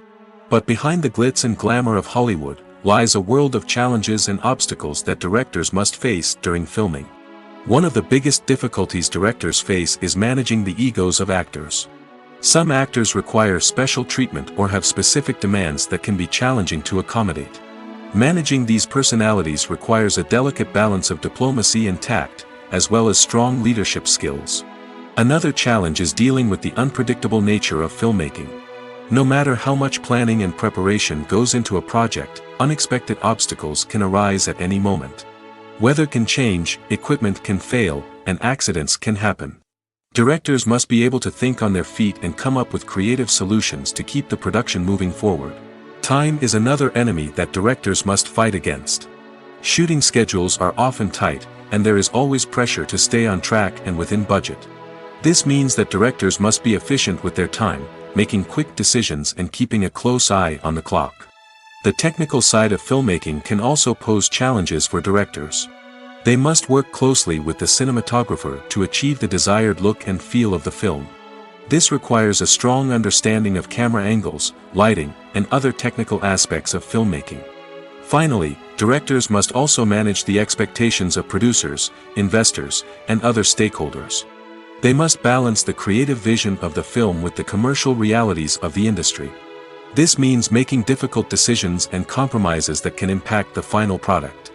But behind the glitz and glamour of Hollywood lies a world of challenges and obstacles that directors must face during filming. One of the biggest difficulties directors face is managing the egos of actors. Some actors require special treatment or have specific demands that can be challenging to accommodate. Managing these personalities requires a delicate balance of diplomacy and tact, as well as strong leadership skills. Another challenge is dealing with the unpredictable nature of filmmaking. No matter how much planning and preparation goes into a project, unexpected obstacles can arise at any moment. Weather can change, equipment can fail, and accidents can happen. Directors must be able to think on their feet and come up with creative solutions to keep the production moving forward. Time is another enemy that directors must fight against. Shooting schedules are often tight, and there is always pressure to stay on track and within budget. This means that directors must be efficient with their time, making quick decisions and keeping a close eye on the clock. The technical side of filmmaking can also pose challenges for directors. They must work closely with the cinematographer to achieve the desired look and feel of the film. This requires a strong understanding of camera angles, lighting, and other technical aspects of filmmaking. Finally, directors must also manage the expectations of producers, investors, and other stakeholders. They must balance the creative vision of the film with the commercial realities of the industry. This means making difficult decisions and compromises that can impact the final product.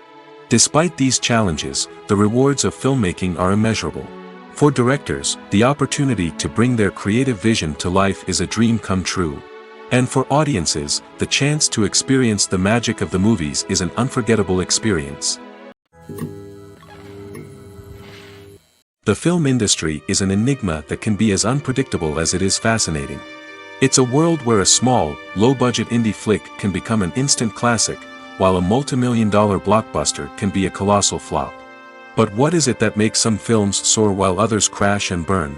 Despite these challenges, the rewards of filmmaking are immeasurable. For directors, the opportunity to bring their creative vision to life is a dream come true. And for audiences, the chance to experience the magic of the movies is an unforgettable experience. The film industry is an enigma that can be as unpredictable as it is fascinating. It's a world where a small, low-budget indie flick can become an instant classic, while a multi-million-dollar blockbuster can be a colossal flop. But what is it that makes some films soar while others crash and burn?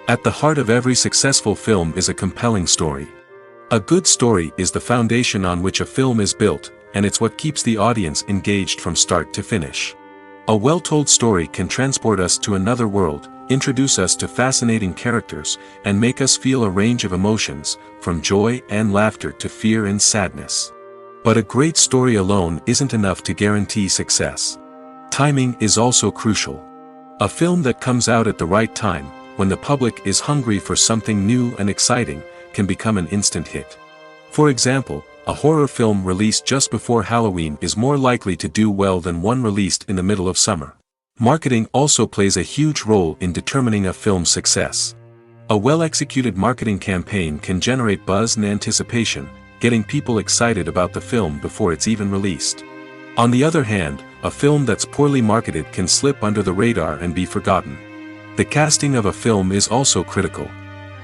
At the heart of every successful film is a compelling story. A good story is the foundation on which a film is built, and it's what keeps the audience engaged from start to finish. A well-told story can transport us to another world, introduce us to fascinating characters, and make us feel a range of emotions, from joy and laughter to fear and sadness. But a great story alone isn't enough to guarantee success. Timing is also crucial. A film that comes out at the right time, when the public is hungry for something new and exciting, can become an instant hit. For example, a horror film released just before Halloween is more likely to do well than one released in the middle of summer. Marketing also plays a huge role in determining a film's success. A well-executed marketing campaign can generate buzz and anticipation, getting people excited about the film before it's even released. On the other hand, a film that's poorly marketed can slip under the radar and be forgotten. The casting of a film is also critical.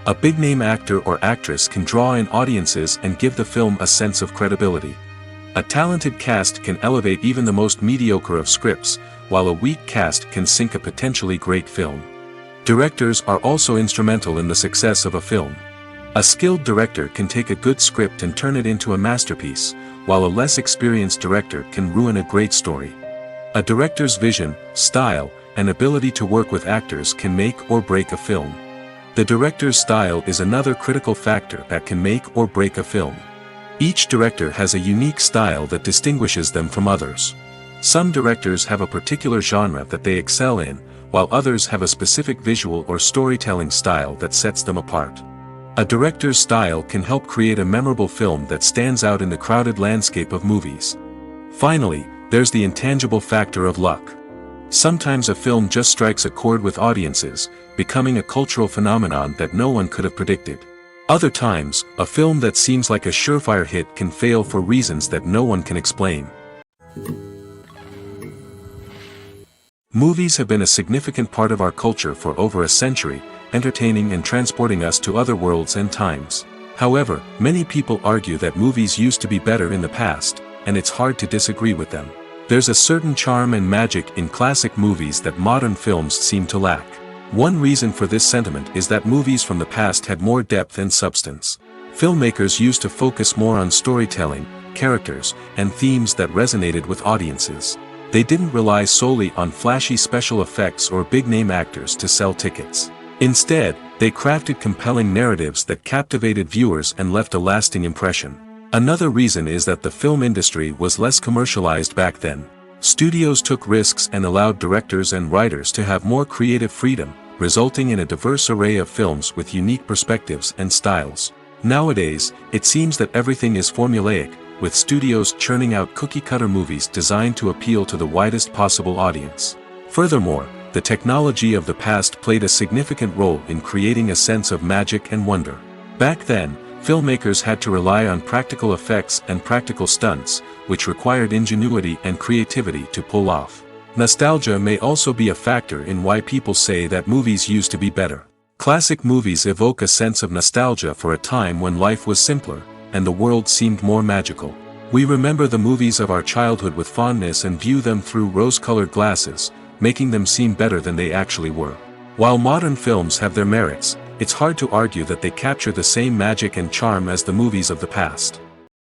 A big-name actor or actress can draw in audiences and give the film a sense of credibility. A talented cast can elevate even the most mediocre of scripts, while a weak cast can sink a potentially great film. Directors are also instrumental in the success of a film. A skilled director can take a good script and turn it into a masterpiece, while a less experienced director can ruin a great story. A director's vision, style, and ability to work with actors can make or break a film. The director's style is another critical factor that can make or break a film. Each director has a unique style that distinguishes them from others. Some directors have a particular genre that they excel in, while others have a specific visual or storytelling style that sets them apart. A director's style can help create a memorable film that stands out in the crowded landscape of movies. Finally, there's the intangible factor of luck. Sometimes a film just strikes a chord with audiences, becoming a cultural phenomenon that no one could have predicted. Other times, a film that seems like a surefire hit can fail for reasons that no one can explain. Movies have been a significant part of our culture for over a century, entertaining and transporting us to other worlds and times. However, many people argue that movies used to be better in the past, and it's hard to disagree with them. There's a certain charm and magic in classic movies that modern films seem to lack. One reason for this sentiment is that movies from the past had more depth and substance. Filmmakers used to focus more on storytelling, characters, and themes that resonated with audiences. They didn't rely solely on flashy special effects or big-name actors to sell tickets. Instead, they crafted compelling narratives that captivated viewers and left a lasting impression. Another reason is that the film industry was less commercialized back then. Studios took risks and allowed directors and writers to have more creative freedom, resulting in a diverse array of films with unique perspectives and styles. Nowadays, it seems that everything is formulaic, with studios churning out cookie-cutter movies designed to appeal to the widest possible audience. Furthermore, the technology of the past played a significant role in creating a sense of magic and wonder. Back then, filmmakers had to rely on practical effects and practical stunts, which required ingenuity and creativity to pull off. Nostalgia may also be a factor in why people say that movies used to be better. Classic movies evoke a sense of nostalgia for a time when life was simpler, and the world seemed more magical. We remember the movies of our childhood with fondness and view them through rose-colored glasses, making them seem better than they actually were. While modern films have their merits, it's hard to argue that they capture the same magic and charm as the movies of the past.